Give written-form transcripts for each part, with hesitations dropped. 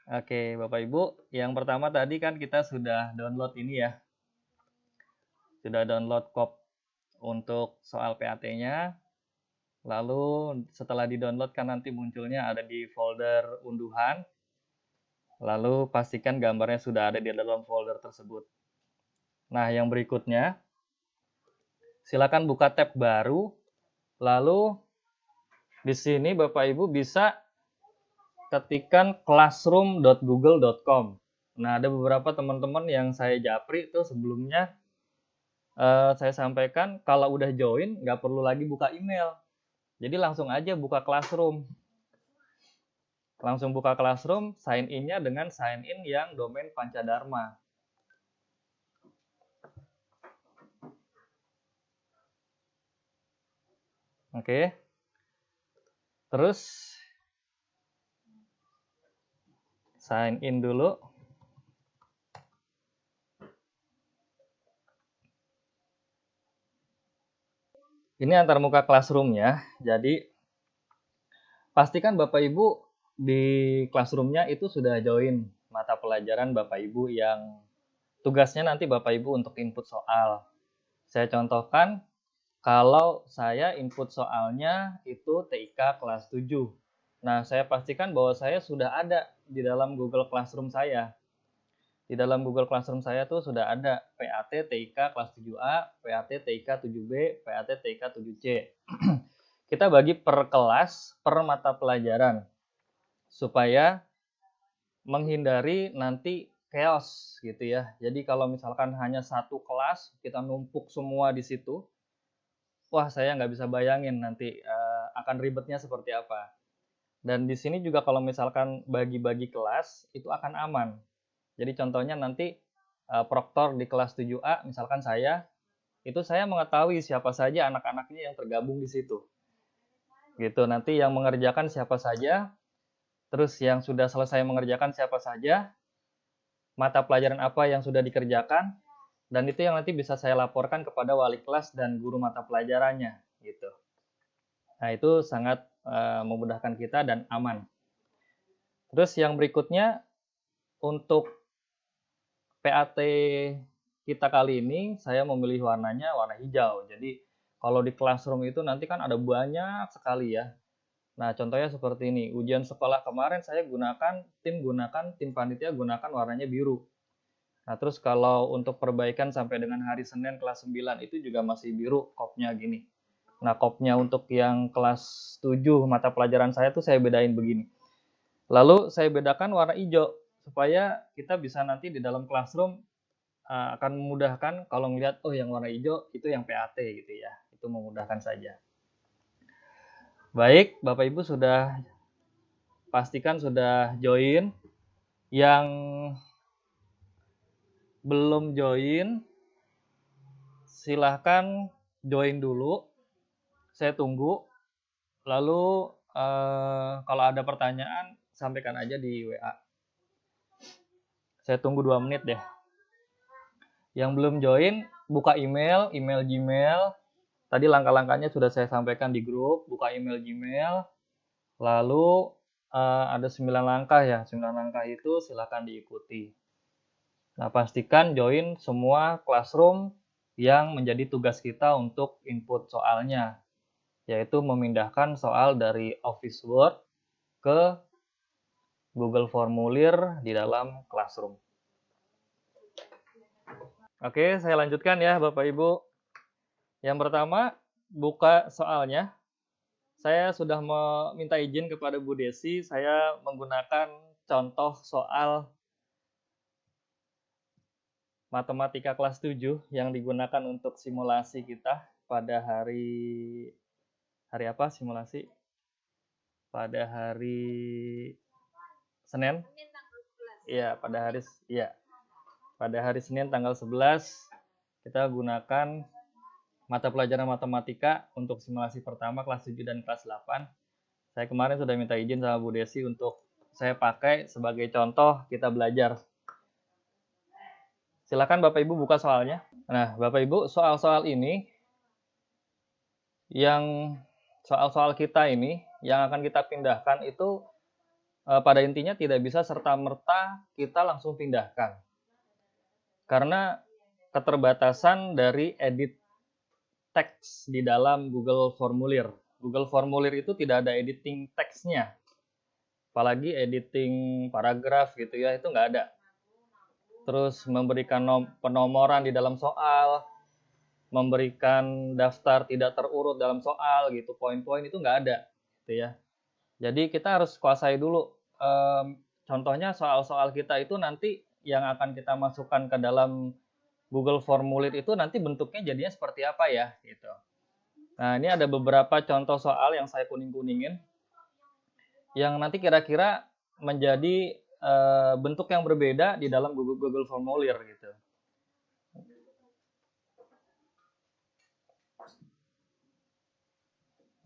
Oke, Bapak Ibu, yang pertama tadi kan kita sudah download ini ya, sudah download kop untuk soal PAT-nya. Lalu setelah di-download kan nanti munculnya ada di folder unduhan. Lalu pastikan gambarnya sudah ada di dalam folder tersebut. Nah, yang berikutnya, silakan buka tab baru. Lalu di sini Bapak Ibu bisa ketikkan classroom.google.com. Nah, ada beberapa teman-teman yang saya japri itu sebelumnya saya sampaikan kalau udah join nggak perlu lagi buka email. Jadi langsung aja buka Classroom. Langsung buka Classroom, sign in-nya dengan sign in yang domain Pancadharma. Oke. Terus sign in dulu. Ini antarmuka Classroom-nya. Jadi pastikan Bapak Ibu di Classroom-nya itu sudah join mata pelajaran Bapak Ibu yang tugasnya nanti Bapak Ibu untuk input soal. Saya contohkan, kalau saya input soalnya itu TIK kelas 7. Nah, saya pastikan bahwa saya sudah ada di dalam Google Classroom saya. Di dalam Google Classroom saya tuh sudah ada PAT TIK kelas 7A, PAT TIK 7B, PAT TIK 7C. Kita bagi per kelas, per mata pelajaran. Supaya menghindari nanti chaos gitu ya. Jadi kalau misalkan hanya satu kelas, kita numpuk semua di situ, wah saya nggak bisa bayangin nanti akan ribetnya seperti apa. Dan di sini juga kalau misalkan bagi-bagi kelas, itu akan aman. Jadi contohnya nanti proktor di kelas 7A, misalkan itu saya mengetahui siapa saja anak-anaknya yang tergabung di situ. Gitu, nanti yang mengerjakan siapa saja, terus yang sudah selesai mengerjakan siapa saja, mata pelajaran apa yang sudah dikerjakan, dan itu yang nanti bisa saya laporkan kepada wali kelas dan guru mata pelajarannya. Gitu. Nah, itu sangat memudahkan kita dan aman. Terus yang berikutnya, untuk PAT kita kali ini saya memilih warnanya warna hijau. Jadi kalau di Classroom itu nanti kan ada banyak sekali ya. Nah, contohnya seperti ini. Ujian sekolah kemarin saya gunakan tim panitia gunakan warnanya biru. Nah, terus kalau untuk perbaikan sampai dengan hari Senin kelas 9 itu juga masih biru kopnya gini. Nah, kopnya untuk yang kelas 7 mata pelajaran saya tuh saya bedain begini. Lalu saya bedakan warna hijau supaya kita bisa nanti di dalam Classroom akan memudahkan kalau melihat oh yang warna hijau itu yang PAT gitu ya. Itu memudahkan saja. Baik, Bapak Ibu sudah pastikan sudah join. Yang belum join silahkan join dulu. Saya tunggu. Lalu kalau ada pertanyaan sampaikan aja di WA. Saya tunggu 2 menit deh. Yang belum join, buka email Gmail. Tadi langkah-langkahnya sudah saya sampaikan di grup. Buka email Gmail. Lalu ada 9 langkah ya. 9 langkah itu silakan diikuti. Nah, pastikan join semua Classroom yang menjadi tugas kita untuk input soalnya, yaitu memindahkan soal dari Office Word ke Google Formulir di dalam Classroom. Oke, saya lanjutkan ya Bapak Ibu. Yang pertama, buka soalnya. Saya sudah meminta izin kepada Bu Desi, saya menggunakan contoh soal matematika kelas 7 yang digunakan untuk simulasi kita pada hari apa simulasi? Pada hari Senin. Iya, pada hari Senin tanggal 11 kita gunakan mata pelajaran matematika untuk simulasi pertama kelas 7 dan kelas 8. Saya kemarin sudah minta izin sama Bu Desi untuk saya pakai sebagai contoh kita belajar. Silakan Bapak Ibu buka soalnya. Nah, Bapak Ibu, soal-soal ini yang soal-soal kita ini yang akan kita pindahkan itu pada intinya tidak bisa serta-merta kita langsung pindahkan. Karena keterbatasan dari edit teks di dalam Google Formulir. Google Formulir itu tidak ada editing teksnya. Apalagi editing paragraf gitu ya, itu nggak ada. Terus memberikan penomoran di dalam soal, memberikan daftar tidak terurut dalam soal gitu, poin-poin itu nggak ada gitu ya. Jadi kita harus kuasai dulu. Contohnya soal-soal kita itu nanti yang akan kita masukkan ke dalam Google Formulir itu nanti bentuknya jadinya seperti apa ya gitu. Nah, ini ada beberapa contoh soal yang saya kuning-kuningin yang nanti kira-kira menjadi bentuk yang berbeda di dalam Google Formulir gitu.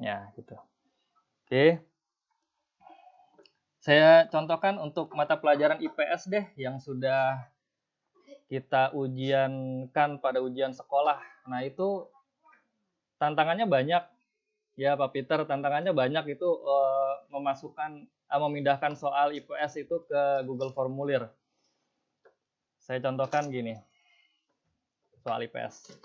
Ya, gitu. Oke. Saya contohkan untuk mata pelajaran IPS deh yang sudah kita ujiankan pada ujian sekolah. Nah, itu tantangannya banyak. Ya, Pak Peter, tantangannya banyak itu memindahkan soal IPS itu ke Google Formulir. Saya contohkan gini. Soal IPS.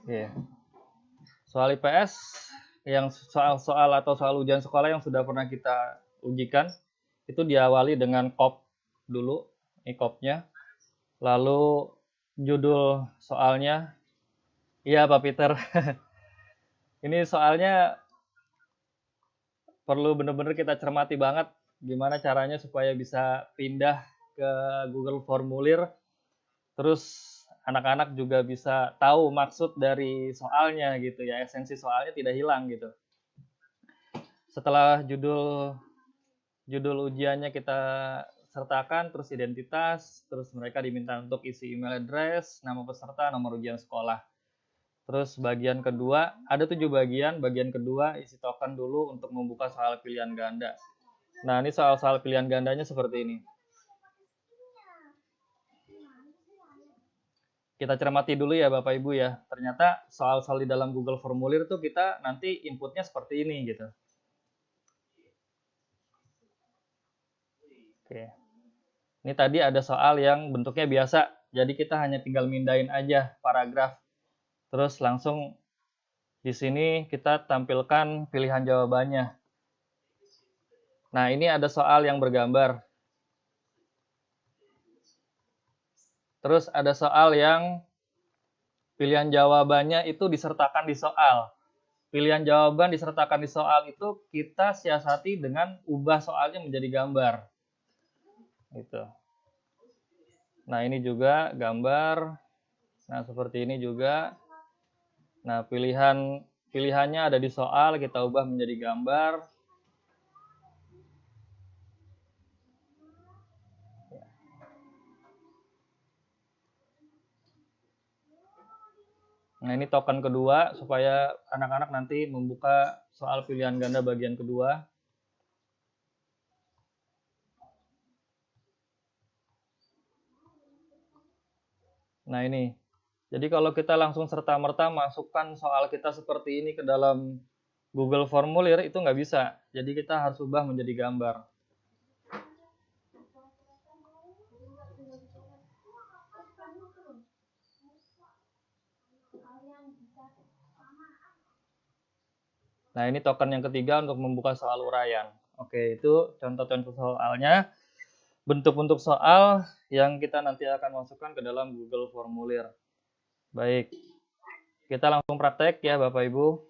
Oke. Soal IPS yang soal atau soal ujian sekolah yang sudah pernah kita ujikan itu diawali dengan kop dulu, ini kopnya. Lalu judul soalnya. Iya, Pak Peter. Ini soalnya perlu benar-benar kita cermati banget gimana caranya supaya bisa pindah ke Google Formulir. Terus anak-anak juga bisa tahu maksud dari soalnya gitu ya, esensi soalnya tidak hilang gitu. Setelah judul ujiannya kita sertakan, terus identitas, terus mereka diminta untuk isi email address, nama peserta, nomor ujian sekolah. Terus bagian kedua, ada 7 bagian. Bagian kedua isi token dulu untuk membuka soal pilihan ganda. Nah, ini soal-soal pilihan gandanya seperti ini. Kita cermati dulu ya Bapak Ibu ya. Ternyata soal-soal di dalam Google Formulir tuh kita nanti inputnya seperti ini gitu. Oke. Ini tadi ada soal yang bentuknya biasa. Jadi kita hanya tinggal mindahin aja paragraf. Terus langsung di sini kita tampilkan pilihan jawabannya. Nah, ini ada soal yang bergambar. Terus ada soal yang pilihan jawabannya itu disertakan di soal. Pilihan jawaban disertakan di soal itu kita siasati dengan ubah soalnya menjadi gambar. Gitu. Nah, ini juga gambar. Nah, seperti ini juga. Nah, pilihannya ada di soal, kita ubah menjadi gambar. Nah, ini token kedua supaya anak-anak nanti membuka soal pilihan ganda bagian kedua. Nah, ini. Jadi kalau kita langsung serta-merta masukkan soal kita seperti ini ke dalam Google Formulir itu nggak bisa. Jadi kita harus ubah menjadi gambar. Nah, ini token yang ketiga untuk membuka soal uraian. Oke, itu contoh-contoh soalnya. Bentuk-bentuk soal yang kita nanti akan masukkan ke dalam Google Formulir. Baik, kita langsung praktek ya Bapak Ibu.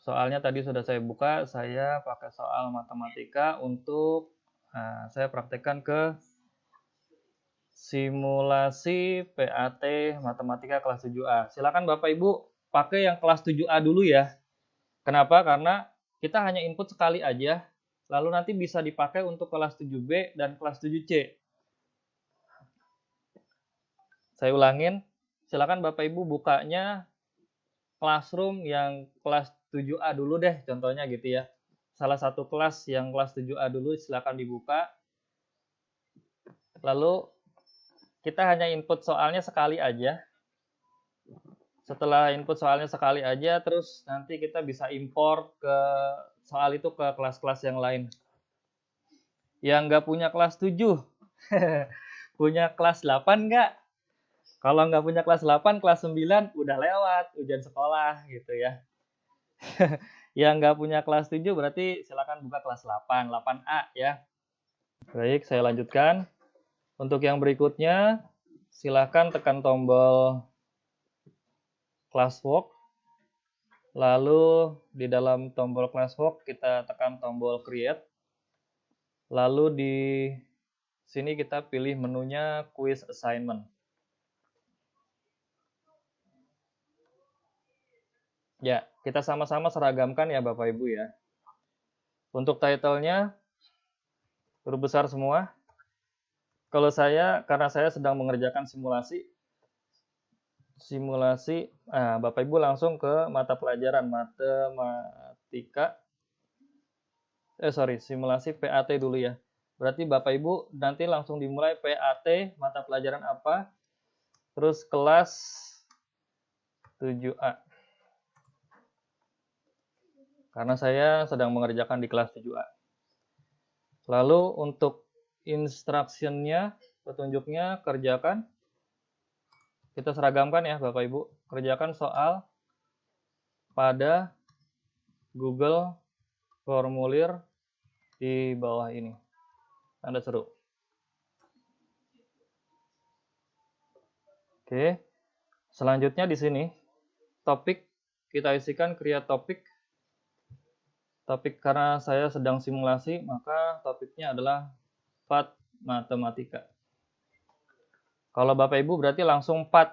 Soalnya tadi sudah saya buka, saya pakai soal matematika untuk saya praktekkan ke simulasi PAT Matematika kelas 7A. Silakan Bapak Ibu pakai yang kelas 7A dulu ya. Kenapa? Karena kita hanya input sekali aja, lalu nanti bisa dipakai untuk kelas 7B dan kelas 7C. Saya ulangin, silakan Bapak Ibu bukanya classroom yang kelas 7A dulu deh, contohnya gitu ya. Salah satu kelas yang kelas 7A dulu silakan dibuka. Lalu kita hanya input soalnya sekali aja. Setelah input soalnya sekali aja, terus nanti kita bisa import ke soal itu ke kelas-kelas yang lain. Yang nggak punya kelas 7, punya kelas 8 nggak? Kalau nggak punya kelas 8, kelas 9 udah lewat ujian sekolah gitu ya. Yang nggak punya kelas 7 berarti silakan buka kelas 8, 8A ya. Baik, saya lanjutkan. Untuk yang berikutnya, silakan tekan tombol classwork. Lalu di dalam tombol classwork kita tekan tombol create. Lalu di sini kita pilih menunya quiz assignment. Ya, kita sama-sama seragamkan ya Bapak Ibu ya. Untuk title-nya huruf besar semua. Kalau saya, karena saya sedang mengerjakan simulasi, Bapak Ibu langsung ke mata pelajaran matematika. Simulasi PAT dulu ya. Berarti Bapak Ibu nanti langsung dimulai PAT, mata pelajaran apa, terus kelas 7A. Karena saya sedang mengerjakan di kelas 7A. Lalu untuk instruction-nya, petunjuknya kerjakan. Kita seragamkan ya Bapak Ibu. Kerjakan soal pada Google formulir di bawah ini. Tanda seru. Oke. Selanjutnya di sini topik kita isikan create topik. Topik karena saya sedang simulasi, maka topiknya adalah PAT matematika. Kalau Bapak Ibu berarti langsung PAT.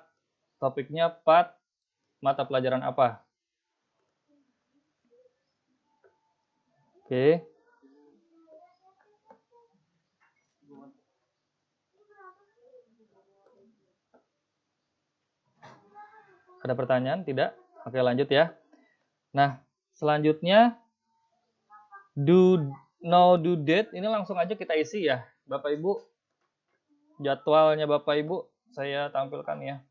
Topiknya PAT mata pelajaran apa? Oke. Ada pertanyaan? Tidak? Oke, lanjut ya. Nah, selanjutnya due date ini langsung aja kita isi ya. Bapak Ibu, jadwalnya Bapak Ibu saya tampilkan ya.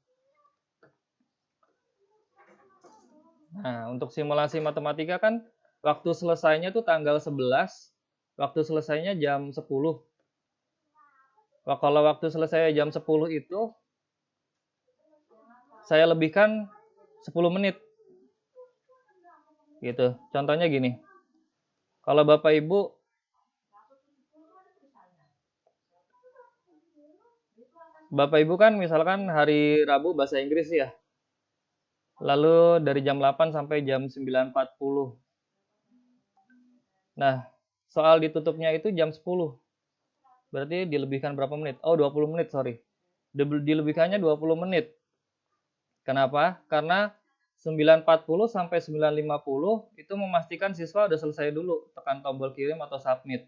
Nah, untuk simulasi matematika kan waktu selesainya tuh tanggal 11, waktu selesainya jam 10. Kalau waktu selesai jam 10 itu saya lebihkan 10 menit. Gitu. Contohnya gini. Kalau Bapak Ibu kan misalkan hari Rabu bahasa Inggris ya. Lalu dari jam 8 sampai jam 9.40. Nah, soal ditutupnya itu jam 10. Berarti dilebihkan berapa menit? Oh, 20 menit, sorry. Dilebihkannya 20 menit. Kenapa? Karena 9.40 sampai 9.50 itu memastikan siswa udah selesai dulu. Tekan tombol kirim atau submit.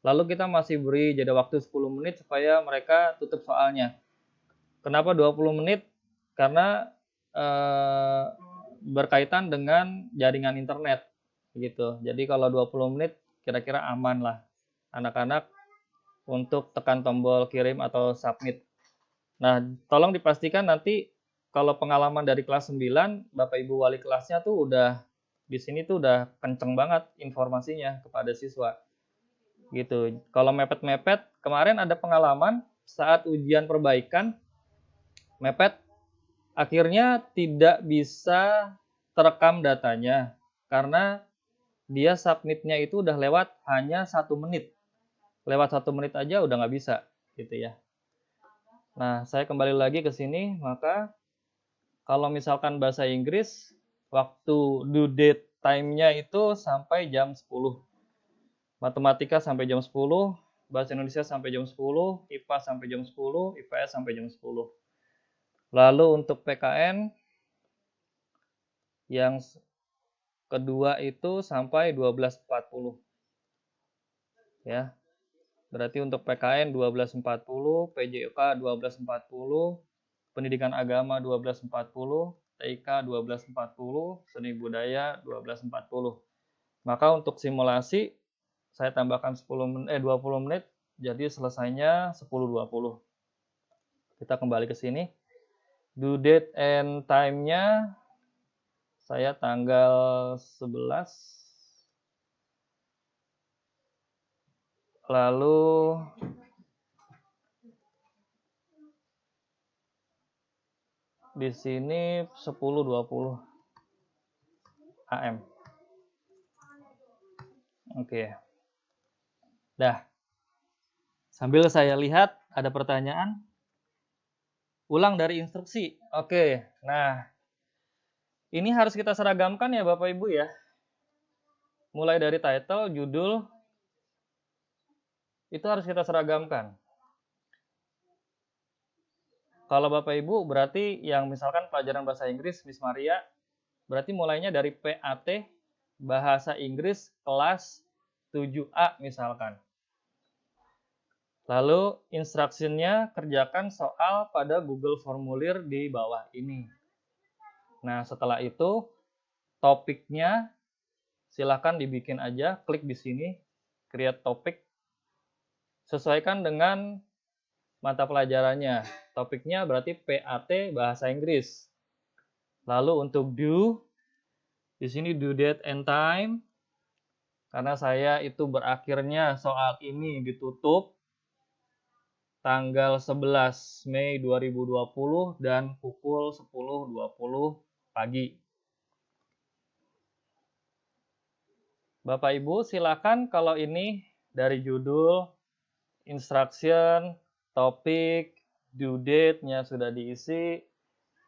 Lalu kita masih beri jeda waktu 10 menit supaya mereka tutup soalnya. Kenapa 20 menit? Karena berkaitan dengan jaringan internet gitu. Jadi kalau 20 menit kira-kira aman lah anak-anak untuk tekan tombol kirim atau submit. Nah, tolong dipastikan nanti kalau pengalaman dari kelas 9, Bapak Ibu wali kelasnya tuh udah di sini tuh udah kenceng banget informasinya kepada siswa. Gitu. Kalau mepet-mepet, kemarin ada pengalaman saat ujian perbaikan mepet, akhirnya tidak bisa terekam datanya karena dia submitnya itu udah lewat hanya 1 menit. Lewat 1 menit aja udah nggak bisa gitu ya. Nah, saya kembali lagi ke sini, maka kalau misalkan bahasa Inggris, waktu due date time-nya itu sampai jam 10. Matematika sampai jam 10, bahasa Indonesia sampai jam 10, IPA sampai jam 10, IPS sampai jam 10. Lalu untuk PKN yang kedua itu sampai 12.40. Ya. Berarti untuk PKN 12.40, PJK 12.40, pendidikan agama 12.40, TIK 12.40, seni budaya 12.40. Maka untuk simulasi saya tambahkan 20 menit, jadi selesainya 10.20. Kita kembali ke sini. Due date and time-nya saya tanggal 11. Lalu di sini 10.20 AM. Oke. Dah. Sambil saya lihat ada pertanyaan. Ulang dari instruksi. Oke. Nah, ini harus kita seragamkan ya Bapak Ibu ya. Mulai dari title, judul, itu harus kita seragamkan. Kalau Bapak Ibu berarti yang misalkan pelajaran bahasa Inggris Miss Maria, berarti mulainya dari PAT bahasa Inggris kelas 7A misalkan. Lalu instruksinya kerjakan soal pada Google Formulir di bawah ini. Nah, setelah itu topiknya silahkan dibikin aja, klik di sini, create topik. Sesuaikan dengan mata pelajarannya. Topiknya berarti PAT bahasa Inggris. Lalu untuk do, di sini due date and time. Karena saya itu berakhirnya soal ini ditutup tanggal 11 Mei 2020 dan pukul 10.20 pagi. Bapak Ibu silakan kalau ini dari judul, instruction, topik, due date-nya sudah diisi,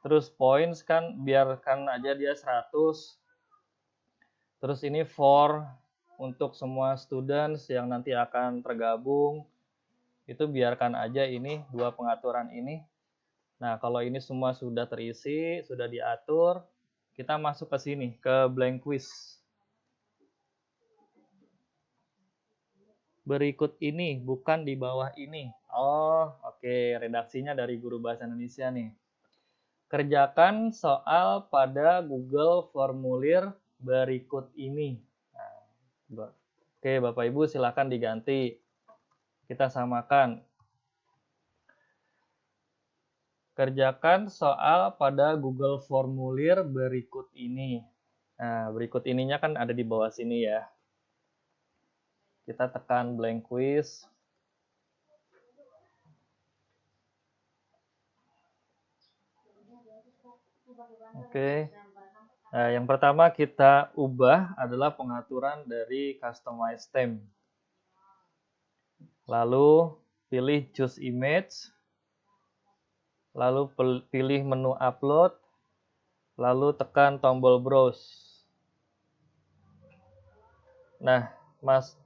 terus points kan biarkan aja dia 100. Terus ini for untuk semua students yang nanti akan tergabung, itu biarkan aja ini dua pengaturan ini. Nah, kalau ini semua sudah terisi, sudah diatur, kita masuk ke sini, ke blank quiz. Berikut ini, bukan di bawah ini. Oh, oke. Redaksinya dari Guru Bahasa Indonesia nih. Kerjakan soal pada Google Formulir berikut ini. Nah, oke, Bapak Ibu silakan diganti. Kita samakan. Kerjakan soal pada Google Formulir berikut ini. Nah, berikut ininya kan ada di bawah sini ya. Kita tekan blank quiz. Oke. Nah, yang pertama kita ubah adalah pengaturan dari customize theme. Lalu pilih choose image. Lalu pilih menu upload. Lalu tekan tombol browse. Nah, Mas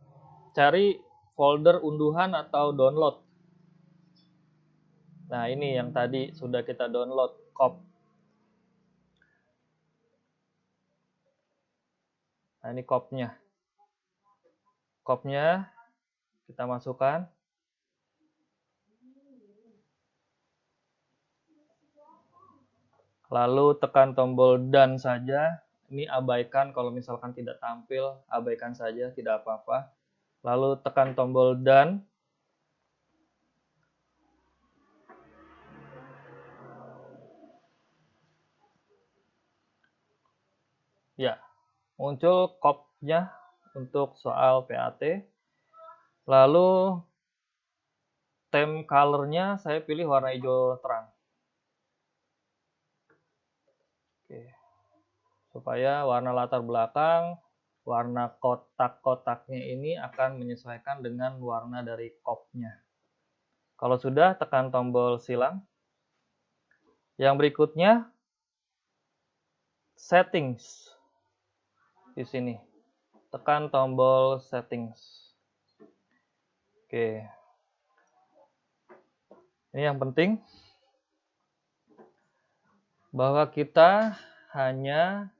cari folder unduhan atau download. Nah, ini yang tadi sudah kita download, cop. Nah, ini copnya. Copnya kita masukkan. Lalu tekan tombol done saja. Ini abaikan kalau misalkan tidak tampil, abaikan saja, tidak apa-apa. Lalu tekan tombol done. Ya, muncul copnya untuk soal PAT. Lalu theme color-nya saya pilih warna hijau terang. Oke. Supaya warna latar belakang, warna kotak-kotaknya ini akan menyesuaikan dengan warna dari cop-nya. Kalau sudah, tekan tombol silang. Yang berikutnya, settings. Di sini. Tekan tombol settings. Oke. Ini yang penting. Bahwa kita hanya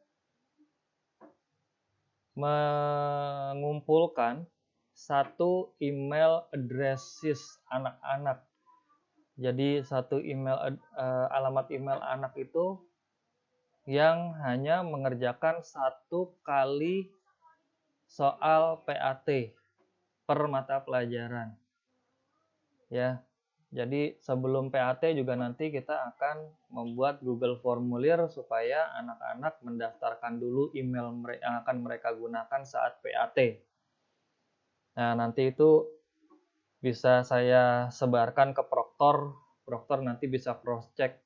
mengumpulkan satu email addresses anak-anak Jadi alamat email anak itu yang hanya mengerjakan 1 kali soal PAT per mata pelajaran. Ya, jadi sebelum PAT juga nanti kita akan membuat Google Formulir supaya anak-anak mendaftarkan dulu email yang akan mereka gunakan saat PAT. Nah, nanti itu bisa saya sebarkan ke proktor. Proktor nanti bisa cross-check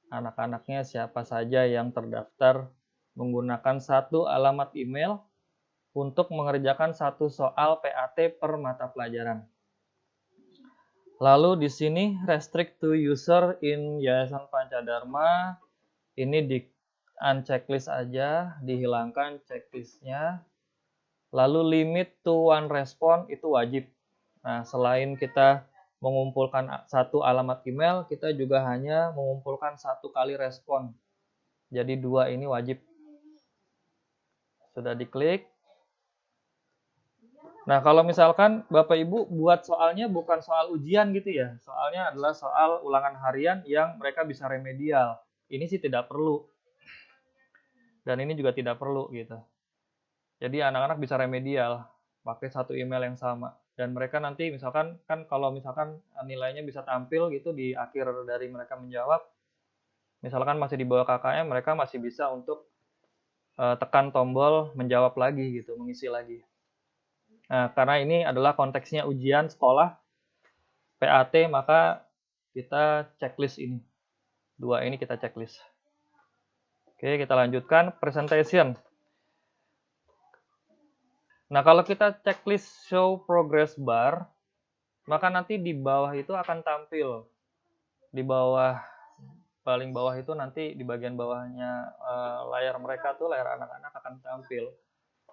anak-anaknya siapa saja yang terdaftar menggunakan 1 alamat email untuk mengerjakan 1 soal PAT per mata pelajaran. Lalu di sini restrict to user in Yayasan Pancadharma, ini di unchecklist aja, dihilangkan checklistnya. Lalu limit to one response itu wajib. Nah, selain kita mengumpulkan 1 alamat email, kita juga hanya mengumpulkan 1 kali respon. Jadi 2 ini wajib. Sudah diklik. Nah, kalau misalkan Bapak Ibu buat soalnya bukan soal ujian gitu ya, soalnya adalah soal ulangan harian yang mereka bisa remedial. Ini sih tidak perlu. Dan ini juga tidak perlu gitu. Jadi anak-anak bisa remedial pakai 1 email yang sama. Dan mereka nanti misalkan kan kalau misalkan nilainya bisa tampil gitu di akhir dari mereka menjawab, misalkan masih di bawah KKM, mereka masih bisa untuk tekan tombol menjawab lagi gitu, mengisi lagi. Nah, karena ini adalah konteksnya ujian sekolah PAT, maka kita checklist ini. 2 ini kita checklist. Oke, kita lanjutkan presentation. Nah, kalau kita checklist show progress bar, maka nanti di bawah itu akan tampil. Di bawah, paling bawah itu nanti di bagian bawahnya layar mereka tuh, layar anak-anak akan tampil.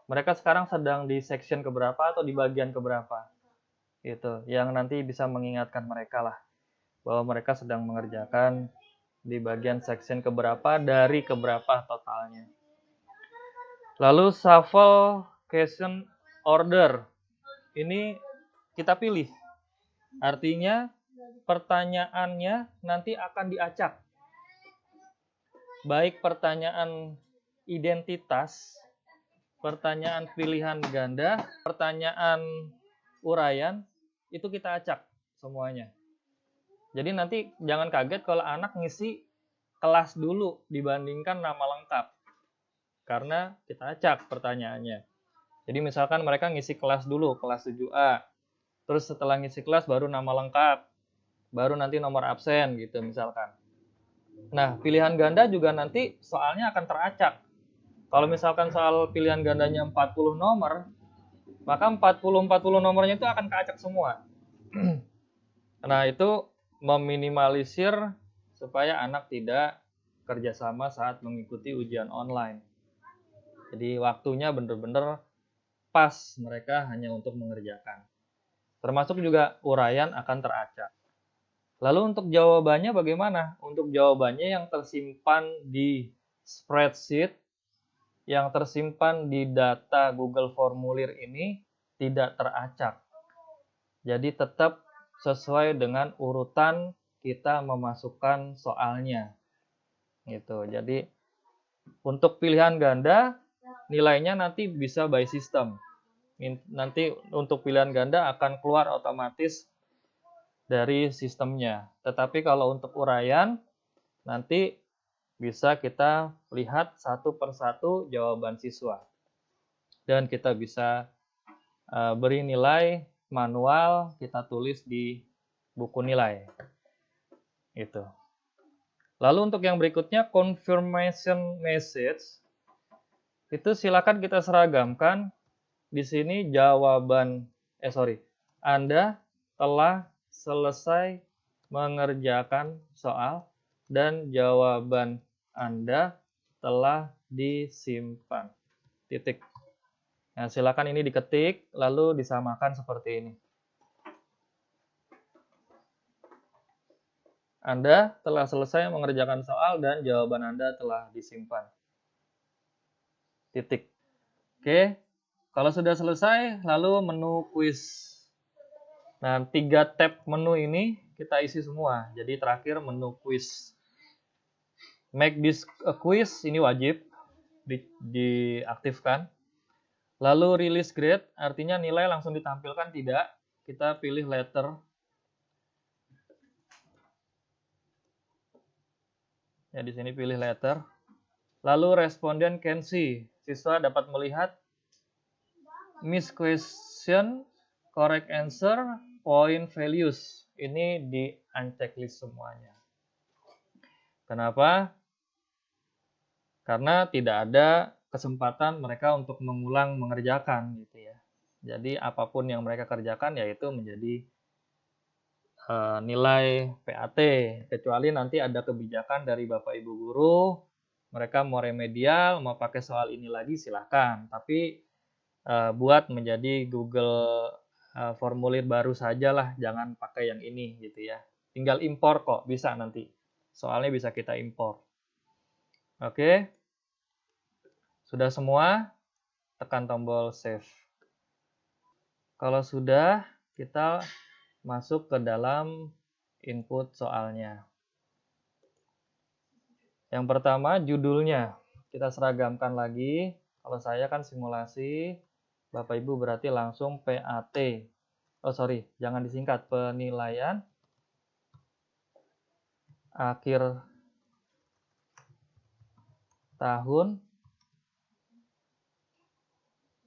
Mereka sekarang sedang di section keberapa atau di bagian keberapa. Gitu, yang nanti bisa mengingatkan mereka lah bahwa mereka sedang mengerjakan di bagian section keberapa dari keberapa totalnya. Lalu shuffle question order. Ini kita pilih. Artinya pertanyaannya nanti akan diacak. Baik pertanyaan identitas, pertanyaan pilihan ganda, pertanyaan uraian, itu kita acak semuanya. Jadi nanti jangan kaget kalau anak ngisi kelas dulu dibandingkan nama lengkap. Karena kita acak pertanyaannya. Jadi misalkan mereka ngisi kelas dulu, kelas 7A. Terus setelah ngisi kelas baru nama lengkap. Baru nanti nomor absen gitu misalkan. Nah, pilihan ganda juga nanti soalnya akan teracak. Kalau misalkan soal pilihan gandanya 40 nomor, maka 40 nomornya itu akan keacak semua. Nah, itu meminimalisir supaya anak tidak kerjasama saat mengikuti ujian online. Jadi waktunya benar-benar pas mereka hanya untuk mengerjakan. Termasuk juga uraian akan teracak. Lalu untuk jawabannya bagaimana? Untuk jawabannya yang tersimpan di spreadsheet, yang tersimpan di data Google Formulir ini tidak teracak. Jadi tetap sesuai dengan urutan kita memasukkan soalnya. Gitu. Jadi untuk pilihan ganda nilainya nanti bisa by system. Nanti untuk pilihan ganda akan keluar otomatis dari sistemnya. Tetapi kalau untuk uraian nanti bisa kita lihat satu persatu jawaban siswa. Dan kita bisa beri nilai manual, kita tulis di buku nilai. Itu. Lalu untuk yang berikutnya confirmation message, itu silakan kita seragamkan. Di sini jawaban, Anda telah selesai mengerjakan soal dan jawaban Anda telah disimpan. Titik. Nah, silakan ini diketik lalu disamakan seperti ini. Anda telah selesai mengerjakan soal dan jawaban Anda telah disimpan. Titik. Oke. Kalau sudah selesai, lalu menu quiz. Nah, 3 tab menu ini kita isi semua. Jadi terakhir menu quiz. Make this a quiz, ini wajib diaktifkan. Lalu release grade, artinya nilai langsung ditampilkan, tidak. Kita pilih letter. Ya, di sini pilih letter. Lalu responden can see, siswa dapat melihat miss question, correct answer, point values. Ini di unchecklist semuanya. Kenapa? Karena tidak ada kesempatan mereka untuk mengulang mengerjakan gitu ya. Jadi apapun yang mereka kerjakan yaitu menjadi nilai PAT, kecuali nanti ada kebijakan dari Bapak Ibu guru, mereka mau remedial, mau pakai soal ini lagi silahkan. Tapi buat menjadi Google formulir baru saja lah, jangan pakai yang ini gitu ya. Tinggal impor kok, bisa nanti. Soalnya bisa kita impor. Oke. Sudah semua, tekan tombol save. Kalau sudah, kita masuk ke dalam input soalnya. Yang pertama, judulnya. Kita seragamkan lagi. Kalau saya kan simulasi, Bapak Ibu berarti langsung PAT. Oh sorry, jangan disingkat. Penilaian akhir tahun,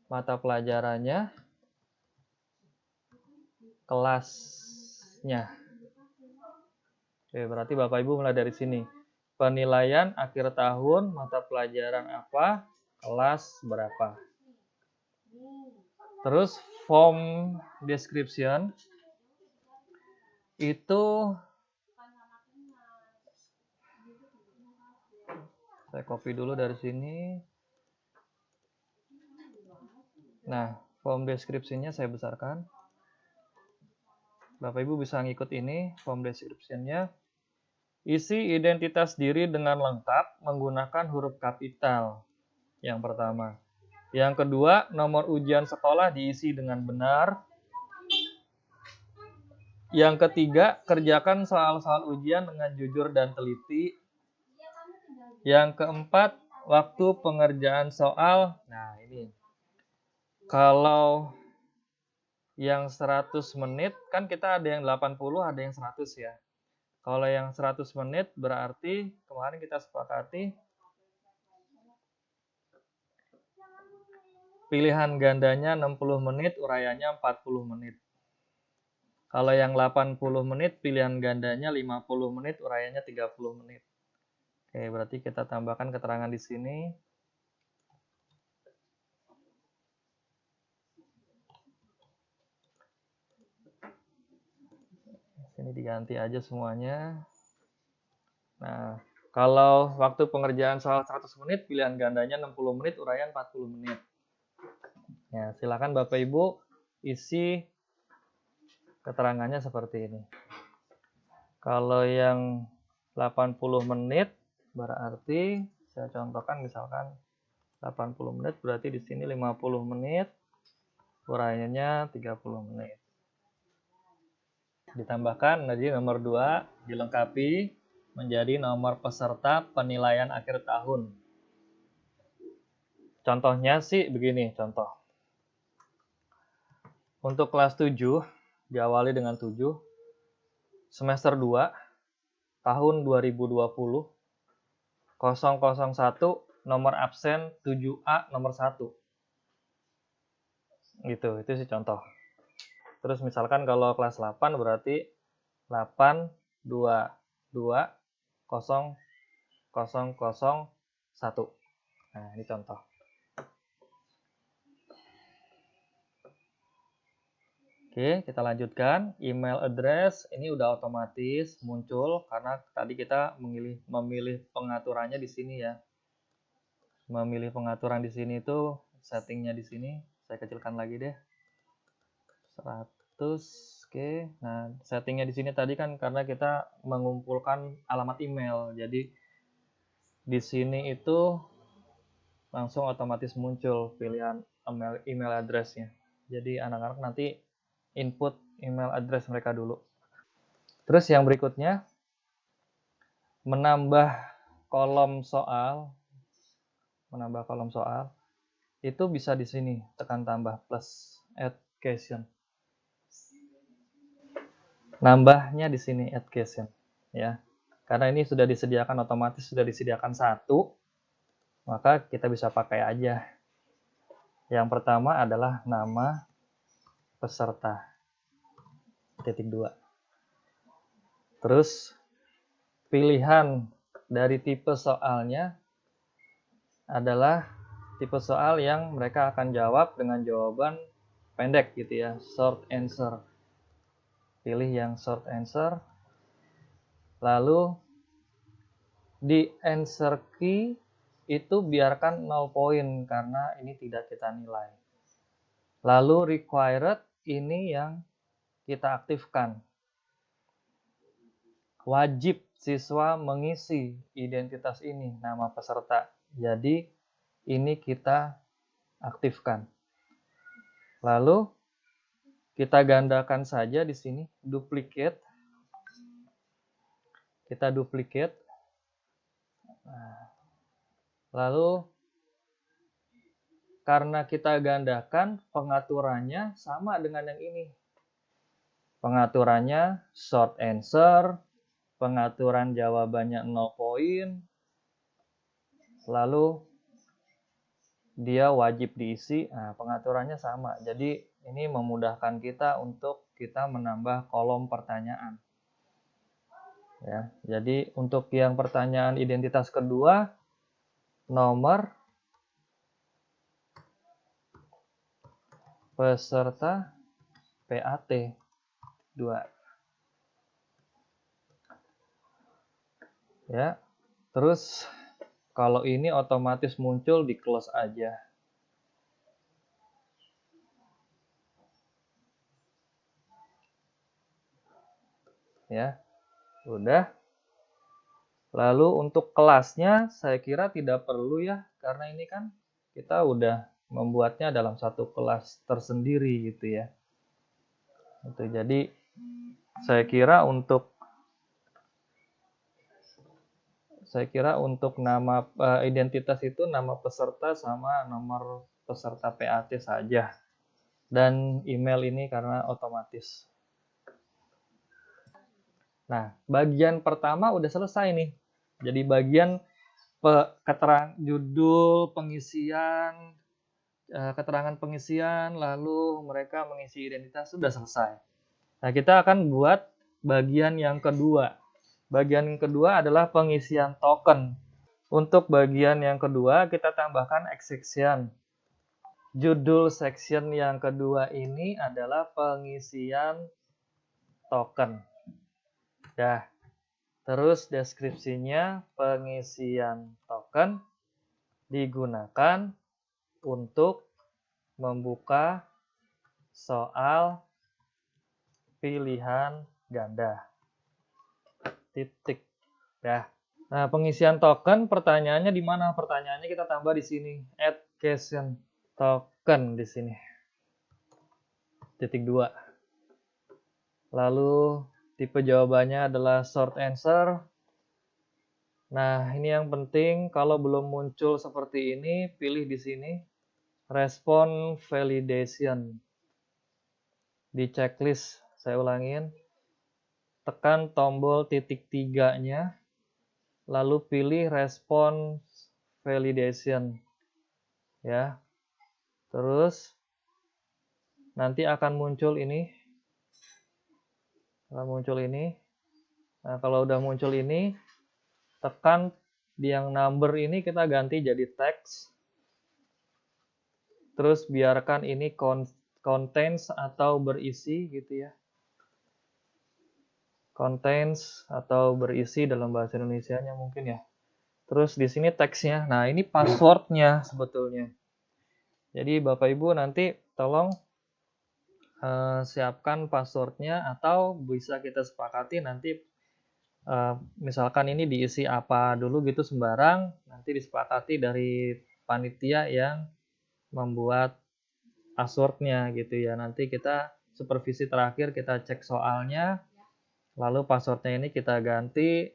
mata pelajarannya, kelasnya. Oke, berarti Bapak Ibu mulai dari sini. Penilaian akhir tahun, mata pelajaran apa, kelas berapa. Terus form description itu saya copy dulu dari sini. Nah, form description-nya saya besarkan. Bapak Ibu bisa ngikut ini, form description-nya. Isi identitas diri dengan lengkap menggunakan huruf kapital. Yang pertama. Yang kedua, nomor ujian sekolah diisi dengan benar. Yang ketiga, kerjakan soal-soal ujian dengan jujur dan teliti. Yang keempat, waktu pengerjaan soal. Nah, ini. Kalau yang 100 menit, kan kita ada yang 80, ada yang 100 ya. Kalau yang 100 menit berarti kemarin kita sepakati pilihan gandanya 60 menit, uraiannya 40 menit. Kalau yang 80 menit, pilihan gandanya 50 menit, uraiannya 30 menit. Oke, berarti kita tambahkan keterangan di sini. Ini diganti aja semuanya. Nah, kalau waktu pengerjaan soal 100 menit, pilihan gandanya 60 menit, uraian 40 menit. Ya, silakan Bapak Ibu isi keterangannya seperti ini. Kalau yang 80 menit berarti saya contohkan misalkan 80 menit berarti di sini 50 menit, uraiannya 30 menit. Ditambahkan jadi nomor 2 dilengkapi menjadi nomor peserta penilaian akhir tahun. Contohnya sih begini, contoh. Untuk kelas 7, diawali dengan 7, semester 2, tahun 2020, 001, nomor absen 7A nomor 1. Gitu, itu sih contoh. Terus misalkan kalau kelas 8 berarti 8, 2, 2, 0, 0, 0, 1. Nah, ini contoh. Oke, kita lanjutkan. Email address ini udah otomatis muncul karena tadi kita memilih pengaturannya di sini ya. Memilih pengaturan di sini itu settingnya di sini. Saya kecilkan lagi deh. 100. Oke. Nah, settingnya di sini tadi kan karena kita mengumpulkan alamat email. Jadi di sini itu langsung otomatis muncul pilihan email address-nya. Jadi anak-anak nanti input email address mereka dulu. Terus yang berikutnya, menambah kolom soal itu bisa di sini, tekan tambah plus, add question. Nambahnya di sini add question, ya. Karena ini sudah disediakan otomatis, sudah disediakan satu, maka kita bisa pakai aja. Yang pertama adalah nama peserta, titik 2. Terus pilihan dari tipe soalnya adalah tipe soal yang mereka akan jawab dengan jawaban pendek gitu ya, short answer. Pilih yang short answer. Lalu di answer key itu biarkan 0 poin karena ini tidak kita nilai. Lalu required ini yang kita aktifkan. Wajib siswa mengisi identitas ini, nama peserta. Jadi ini kita aktifkan. Lalu kita gandakan saja di sini, duplicate. Kita duplicate. Lalu karena kita gandakan, pengaturannya sama dengan yang ini. Pengaturannya short answer, pengaturan jawabannya 0 poin, lalu dia wajib diisi. Nah, pengaturannya sama. Jadi ini memudahkan kita untuk kita menambah kolom pertanyaan. Ya, jadi untuk yang pertanyaan identitas kedua, nomor peserta PAT 2. Ya. Terus kalau ini otomatis muncul di close aja. Ya. Udah. Lalu untuk kelasnya saya kira tidak perlu ya, karena ini kan kita udah membuatnya dalam satu kelas tersendiri gitu ya. Itu jadi saya kira untuk nama identitas itu nama peserta sama nomor peserta PAT saja. Dan email ini karena otomatis. Nah, bagian pertama udah selesai nih. Jadi bagian keterangan judul, pengisian, keterangan pengisian, lalu mereka mengisi identitas sudah selesai. Nah, kita akan buat bagian yang kedua. Bagian yang kedua adalah pengisian token. Untuk bagian yang kedua, kita tambahkan exception. Judul section yang kedua ini adalah pengisian token. Ya. Terus deskripsinya, pengisian token digunakan untuk membuka soal pilihan ganda. Titik. Ya. Nah, pengisian token pertanyaannya di mana? Pertanyaannya kita tambah di sini, add question token di sini. Titik 2. Lalu tipe jawabannya adalah short answer. Nah, ini yang penting, kalau belum muncul seperti ini, pilih di sini respon validation. Di checklist, saya ulangin, tekan tombol titik 3-nya, lalu pilih respon validation. Ya. Terus nanti akan muncul ini. Nah, kalau udah muncul ini, tekan di yang number ini kita ganti jadi text. Terus biarkan ini contains atau berisi gitu ya. Contains atau berisi dalam bahasa Indonesianya mungkin ya. Terus di sini teksnya. Nah, ini passwordnya sebetulnya. Jadi Bapak Ibu nanti tolong siapkan passwordnya, atau bisa kita sepakati nanti misalkan ini diisi apa dulu gitu sembarang, nanti disepakati dari panitia yang membuat passwordnya gitu ya. Nanti kita supervisi terakhir kita cek soalnya, lalu passwordnya ini kita ganti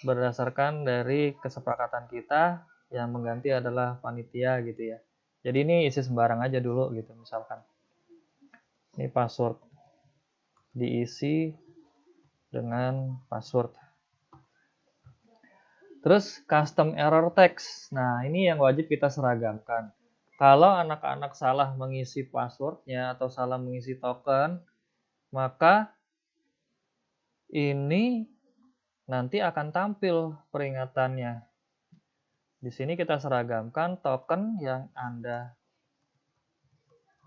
berdasarkan dari kesepakatan kita, yang mengganti adalah panitia gitu ya. Jadi ini isi sembarang aja dulu gitu misalkan. Ini password diisi dengan password. Terus custom error text. Nah, ini yang wajib kita seragamkan. Kalau anak-anak salah mengisi passwordnya atau salah mengisi token, maka ini nanti akan tampil peringatannya. Di sini kita seragamkan token yang Anda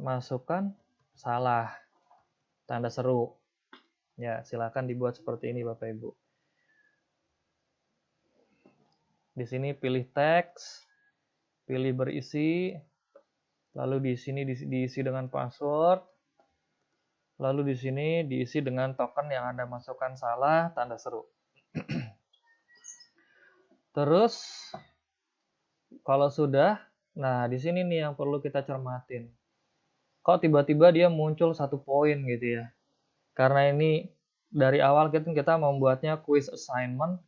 masukkan salah, tanda seru. Ya, silakan dibuat seperti ini Bapak Ibu. Di sini pilih teks, pilih berisi, lalu di sini diisi dengan password, lalu di sini diisi dengan token yang Anda masukkan salah, tanda seru. Terus kalau sudah, nah di sini nih yang perlu kita cermatin. Kok tiba-tiba dia muncul 1 poin gitu ya? Karena ini dari awal kita membuatnya quiz assignment.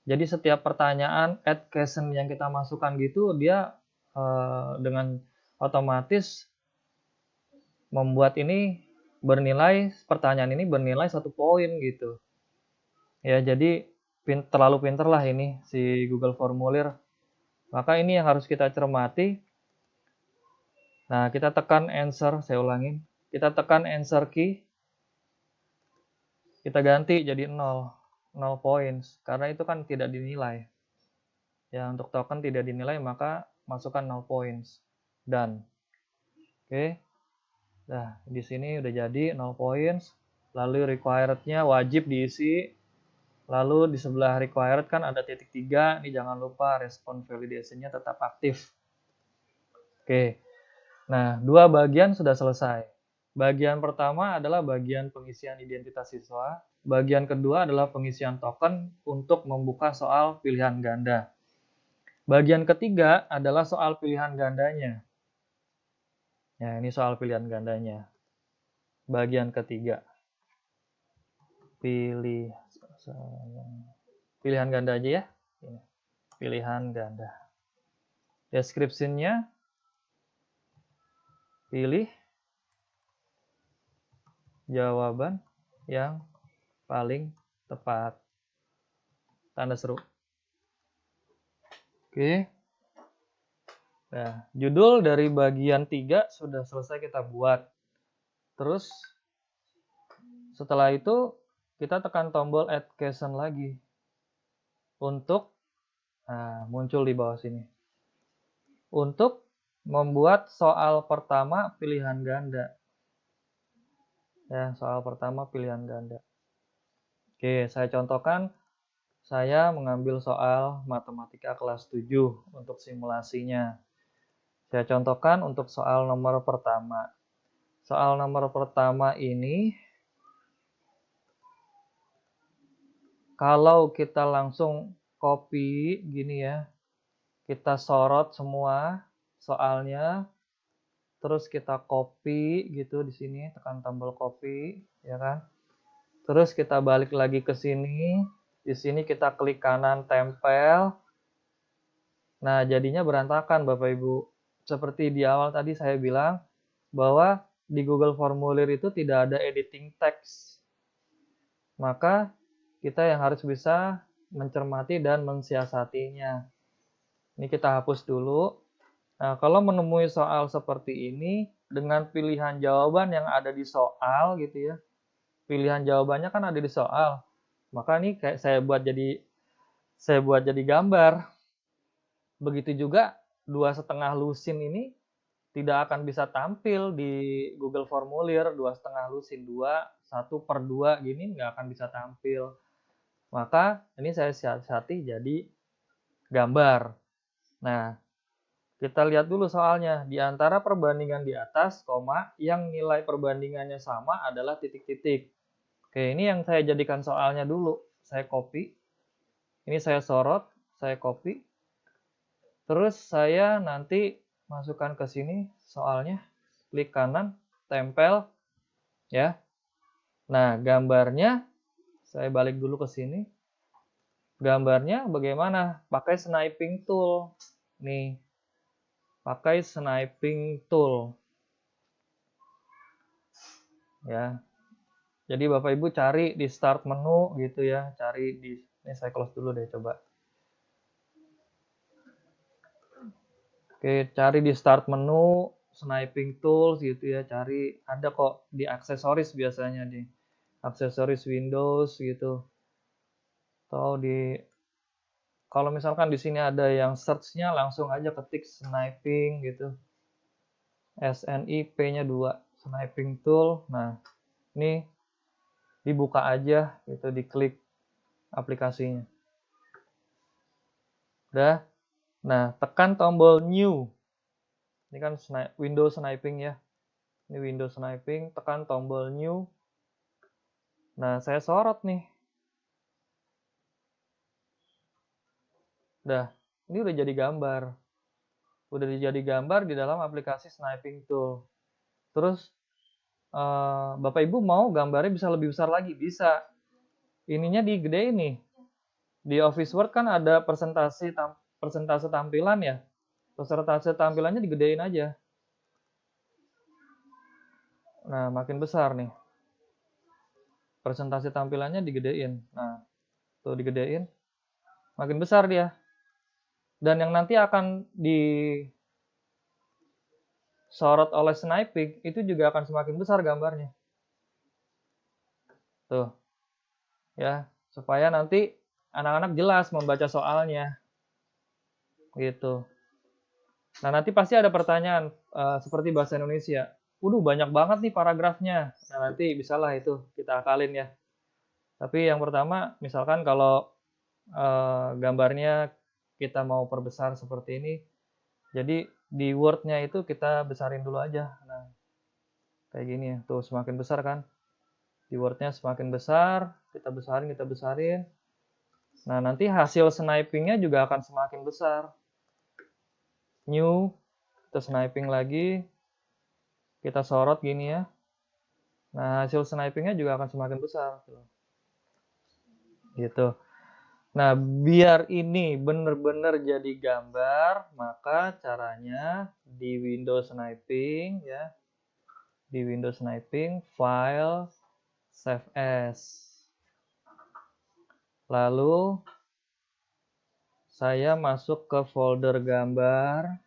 Jadi setiap pertanyaan add question yang kita masukkan gitu, dia dengan otomatis membuat ini bernilai, pertanyaan ini bernilai 1 poin gitu. Ya, jadi terlalu pinter lah ini si Google Formulir. Maka ini yang harus kita cermati. Nah, kita tekan answer, saya ulangin. Kita tekan answer key. Kita ganti jadi 0 points, karena itu kan tidak dinilai. Ya, untuk token tidak dinilai, maka masukkan 0 points. Dan oke. Nah, di sini udah jadi 0 points. Lalu required-nya wajib diisi. Lalu di sebelah required kan ada titik 3. Ini jangan lupa respon validation-nya tetap aktif. Oke. Nah, 2 bagian sudah selesai. Bagian pertama adalah bagian pengisian identitas siswa. Bagian kedua adalah pengisian token untuk membuka soal pilihan ganda. Bagian ketiga adalah soal pilihan gandanya. Ya, ini soal pilihan gandanya. Bagian ketiga. Pilihan ganda aja ya. Pilihan ganda. Deskripsinya, pilih jawaban yang paling tepat. Tanda seru. Oke. Nah, judul dari bagian 3 sudah selesai kita buat. Terus setelah itu kita tekan tombol add question lagi untuk muncul di bawah sini. Untuk membuat soal pertama pilihan ganda. Ya, soal pertama pilihan ganda. Oke, saya contohkan. Saya mengambil soal matematika kelas 7 untuk simulasinya. Saya contohkan untuk soal nomor pertama. Soal nomor pertama ini, kalau kita langsung copy gini ya, kita sorot semua soalnya, terus kita copy gitu di sini, tekan tombol copy, ya kan? Terus kita balik lagi ke sini, di sini kita klik kanan tempel. Nah, jadinya berantakan Bapak Ibu. Seperti di awal tadi saya bilang bahwa di Google Formulir itu tidak ada editing text. Maka kita yang harus bisa mencermati dan mensiasatinya. Ini kita hapus dulu. Nah, kalau menemui soal seperti ini dengan pilihan jawaban yang ada di soal gitu ya. Pilihan jawabannya kan ada di soal. Maka ini kayak saya buat jadi gambar. Begitu juga 2,5 lusin ini tidak akan bisa tampil di Google Formulir. 2,5 lusin 1/2 gini nggak akan bisa tampil. Maka ini saya siasati jadi gambar. Nah, kita lihat dulu soalnya. Di antara perbandingan di atas, koma, yang nilai perbandingannya sama adalah titik-titik. Oke, ini yang saya jadikan soalnya dulu. Saya copy. Ini saya sorot, saya copy. Terus saya nanti masukkan ke sini soalnya. Klik kanan, tempel. ya. Nah, gambarnya saya balik dulu ke sini. Gambarnya bagaimana? Pakai sniping tool. Nih, pakai sniping tool. Ya. Jadi Bapak Ibu cari di start menu gitu ya, cari di ini saya close dulu deh coba. Oke, cari di start menu sniping tools gitu ya, cari ada kok di aksesoris biasanya di aksesoris Windows gitu. Atau di kalau misalkan di sini ada yang search-nya langsung aja ketik sniping gitu. SNIP-nya 2, sniping tool. Nah, ini dibuka aja gitu, diklik aplikasinya. Udah. Nah, tekan tombol new. Ini kan Windows sniping ya. Ini Windows sniping, tekan tombol new. Nah, saya sorot nih. Udah, ini udah jadi gambar. Udah jadi gambar di dalam aplikasi sniping tool. Terus Bapak Ibu mau gambarnya bisa lebih besar lagi? Bisa. Ininya digedein nih. Di Office Word kan ada persentase tampilan ya. Persentase tampilannya digedein aja. Nah, makin besar nih. Persentase tampilannya digedein. Nah, tuh digedein. Makin besar dia. Dan yang nanti akan disorot oleh sniping itu juga akan semakin besar gambarnya. Tuh. Ya, supaya nanti anak-anak jelas membaca soalnya. Gitu. Nah, nanti pasti ada pertanyaan seperti bahasa Indonesia. Waduh, banyak banget nih paragrafnya. Nah, nanti bisalah itu kita akalin ya. Tapi yang pertama, misalkan kalau gambarnya kita mau perbesar seperti ini, jadi di Word-nya itu kita besarin dulu aja. Nah, kayak gini ya. Tuh, semakin besar kan. Di Word-nya semakin besar, kita besarin, kita besarin. Nah, nanti hasil sniping-nya juga akan semakin besar. New, kita sniping lagi, kita sorot gini ya. Nah, hasil sniping-nya juga akan semakin besar. Gitu. Nah, biar ini benar-benar jadi gambar, maka caranya di Windows Sniping ya. Di Windows Sniping, File, Save As. Lalu saya masuk ke folder gambar.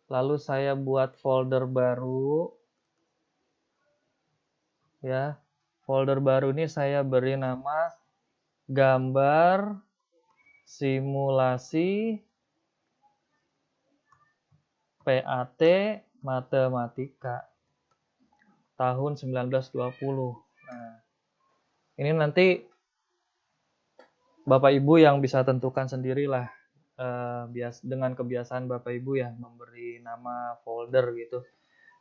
Lalu saya buat folder baru. Ya. Folder baru ini saya beri nama gambar simulasi PAT Matematika tahun 1920. Nah, ini nanti Bapak Ibu yang bisa tentukan sendirilah dengan kebiasaan Bapak Ibu ya memberi nama folder gitu.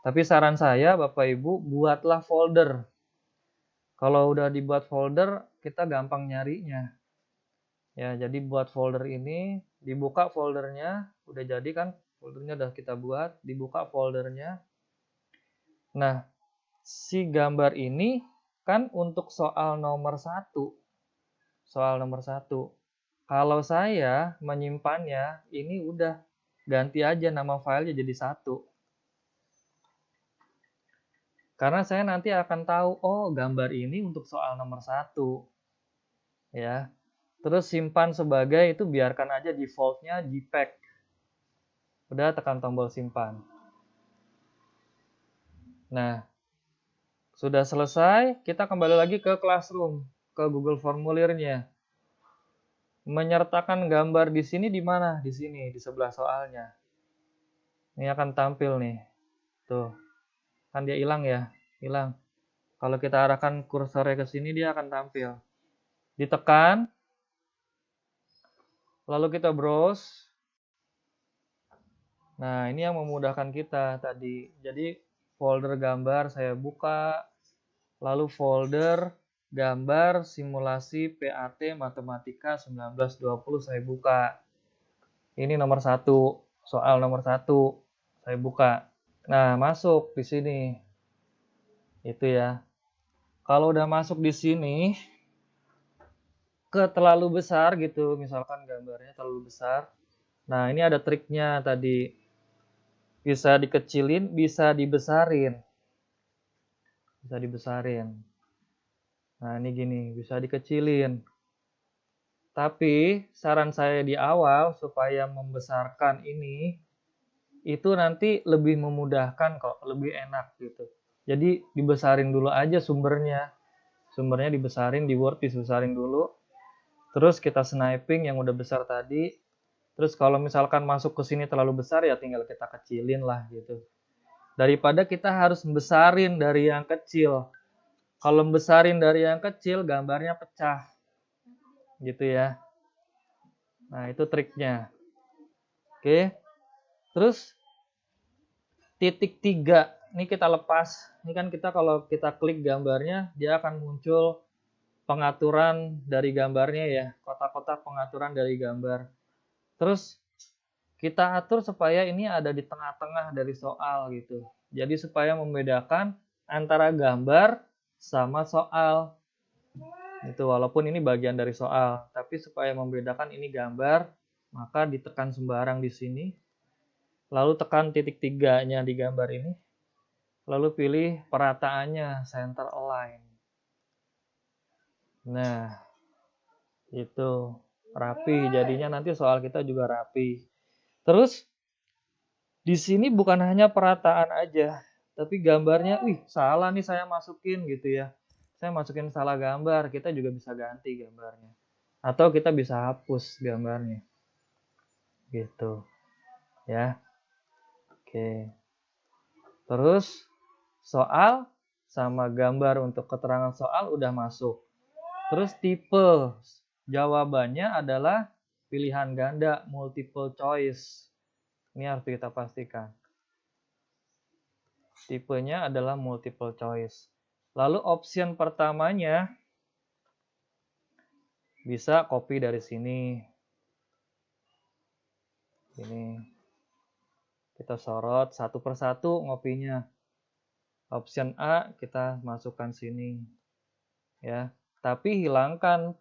Tapi saran saya Bapak Ibu buatlah folder. Kalau udah dibuat folder, kita gampang nyarinya. Ya, jadi buat folder ini, dibuka foldernya, udah jadi kan, foldernya udah kita buat, dibuka foldernya. Nah, si gambar ini kan untuk soal nomor 1. Soal nomor 1. Kalau saya menyimpannya, ini udah ganti aja nama filenya jadi 1. Karena saya nanti akan tahu, oh gambar ini untuk soal nomor 1. Ya. Terus simpan sebagai itu biarkan aja defaultnya JPEG. Udah tekan tombol simpan. Nah, sudah selesai, kita kembali lagi ke Classroom, ke Google Formulirnya. Menyertakan gambar di sini di mana? Di sini, di sebelah soalnya. Ini akan tampil nih. Tuh. Kan dia hilang ya? Hilang. Kalau kita arahkan kursornya ke sini, dia akan tampil. Ditekan, lalu kita browse. Nah, ini yang memudahkan kita tadi. Jadi, folder gambar saya buka, lalu folder gambar simulasi PAT Matematika 1920 saya buka. Ini nomor 1, soal nomor 1 saya buka. Nah, masuk di sini. Itu ya. Kalau udah masuk di sini ke terlalu besar gitu, misalkan gambarnya terlalu besar. Nah, ini ada triknya tadi. Bisa dikecilin, bisa dibesarin. Bisa dibesarin. Nah, ini gini, bisa dikecilin. Tapi saran saya di awal supaya membesarkan ini itu nanti lebih memudahkan kok, lebih enak gitu. Jadi dibesarin dulu aja sumbernya. Sumbernya dibesarin, di Word dibesarin dulu. Terus kita sniping yang udah besar tadi. Terus kalau misalkan masuk ke sini terlalu besar ya tinggal kita kecilin lah gitu. Daripada kita harus besarin dari yang kecil. Kalau besarin dari yang kecil gambarnya pecah. Gitu ya. Nah, itu triknya. Oke. Terus titik 3 ini kita lepas. Ini kan kita kalau kita klik gambarnya dia akan muncul pengaturan dari gambarnya ya, kotak-kotak pengaturan dari gambar. Terus kita atur supaya ini ada di tengah-tengah dari soal gitu. Jadi supaya membedakan antara gambar sama soal. Itu walaupun ini bagian dari soal, tapi supaya membedakan ini gambar, maka ditekan sembarang di sini. Lalu tekan titik 3-nya di gambar ini. Lalu pilih perataannya, center align. Nah, itu rapi. Jadinya nanti soal kita juga rapi. Terus, di sini bukan hanya perataan aja. Tapi gambarnya, salah nih saya masukin gitu ya. Saya masukin salah gambar, kita juga bisa ganti gambarnya. Atau kita bisa hapus gambarnya. Gitu. Ya. Oke. Terus, soal sama gambar untuk keterangan soal udah masuk. Terus tipe jawabannya adalah pilihan ganda, multiple choice. Ini harus kita pastikan. Tipenya adalah multiple choice. Lalu option pertamanya bisa copy dari sini. Ini kita sorot satu persatu ngopinya. Option A kita masukkan sini. Ya. Tapi hilangkan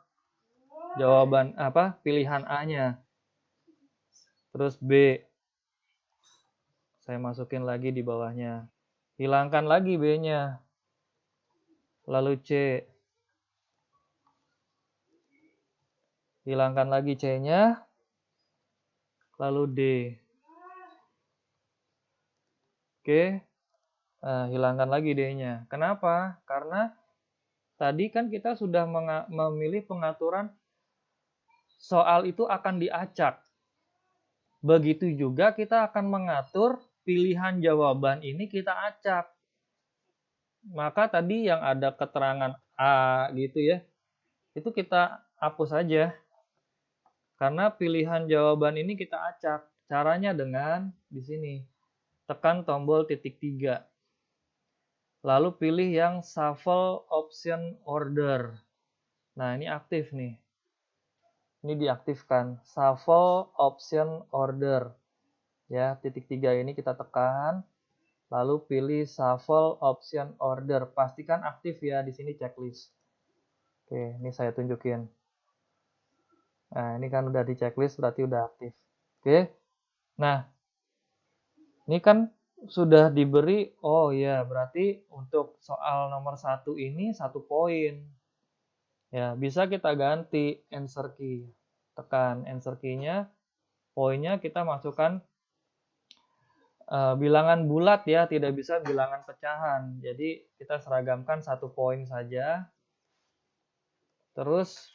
jawaban pilihan A-nya. Terus B saya masukin lagi di bawahnya. Hilangkan lagi B-nya. Lalu C. Hilangkan lagi C-nya. Lalu D. Oke. Nah, hilangkan lagi D-nya. Kenapa? Karena tadi kan kita sudah memilih pengaturan soal itu akan diacak. Begitu juga kita akan mengatur pilihan jawaban ini kita acak. Maka tadi yang ada keterangan A gitu ya, itu kita hapus aja. Karena pilihan jawaban ini kita acak. Caranya dengan di sini. Tekan tombol titik 3. Lalu pilih yang shuffle option order. Nah, ini aktif nih. Ini diaktifkan. Shuffle option order. Ya, titik 3 ini kita tekan. Lalu pilih shuffle option order. Pastikan aktif ya di sini checklist. Oke, ini saya tunjukin. Nah, ini kan udah di checklist berarti udah aktif. Oke. Nah, ini kan sudah diberi, oh ya berarti untuk soal nomor 1 ini 1 poin. Ya, bisa kita ganti answer key. Tekan answer key-nya, poinnya kita masukkan bilangan bulat ya, tidak bisa bilangan pecahan. Jadi kita seragamkan 1 poin saja. Terus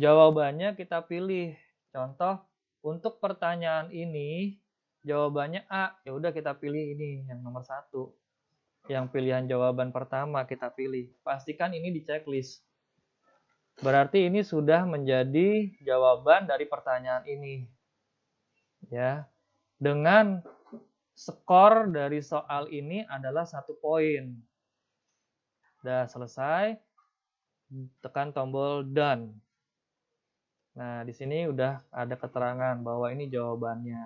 jawabannya kita pilih. Contoh, untuk pertanyaan ini jawabannya A, ya udah kita pilih ini yang nomor 1. Yang pilihan jawaban pertama kita pilih. Pastikan ini di checklist. Berarti ini sudah menjadi jawaban dari pertanyaan ini. Ya. Dengan skor dari soal ini adalah 1 poin. Udah selesai. Tekan tombol done. Nah, di sini udah ada keterangan bahwa ini jawabannya.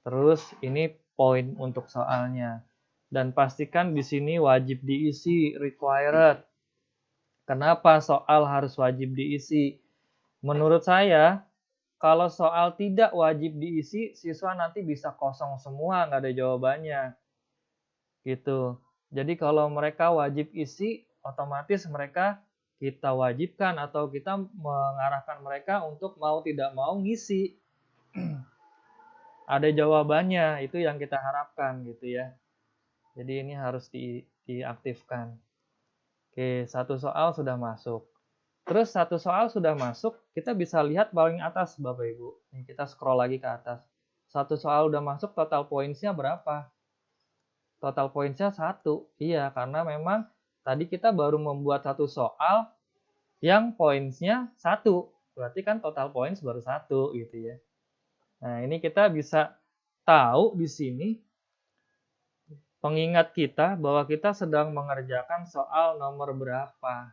Terus ini poin untuk soalnya. Dan pastikan di sini wajib diisi, required. Kenapa soal harus wajib diisi? Menurut saya, kalau soal tidak wajib diisi, siswa nanti bisa kosong semua, nggak ada jawabannya. Gitu. Jadi kalau mereka wajib isi, otomatis mereka kita wajibkan atau kita mengarahkan mereka untuk mau tidak mau ngisi. Ada jawabannya, itu yang kita harapkan gitu ya. Jadi ini harus diaktifkan. Oke, satu soal sudah masuk. Terus satu soal sudah masuk, kita bisa lihat paling atas Bapak Ibu. Nih kita scroll lagi ke atas. Satu soal udah masuk, total points-nya berapa? Total points-nya 1. Iya, karena memang tadi kita baru membuat satu soal yang points-nya 1. Berarti kan total points baru 1 gitu ya. Nah, ini kita bisa tahu di sini pengingat kita bahwa kita sedang mengerjakan soal nomor berapa.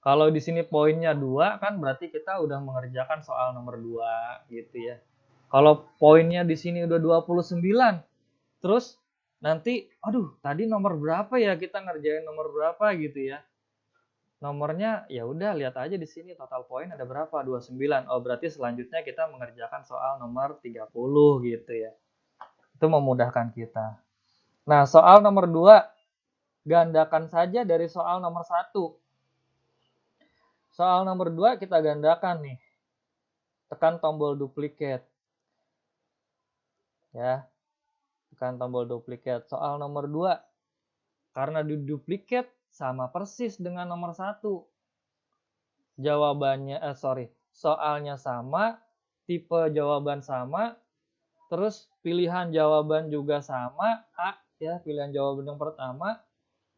Kalau di sini poinnya 2 kan berarti kita udah mengerjakan soal nomor 2 gitu ya. Kalau poinnya di sini udah 29, terus nanti aduh tadi nomor berapa ya, kita ngerjain nomor berapa gitu ya. Nomornya ya udah lihat aja di sini total poin ada berapa, 29. Oh berarti selanjutnya kita mengerjakan soal nomor 30 gitu ya. Itu memudahkan kita. Nah, soal nomor 2 gandakan saja dari soal nomor 1. Soal nomor 2 kita gandakan nih. Tekan tombol duplicate. Ya. Tekan tombol duplicate. Soal nomor 2. Karena di duplicate sama persis dengan nomor 1. Soalnya sama, tipe jawaban sama, terus pilihan jawaban juga sama, A ya, pilihan jawaban yang pertama,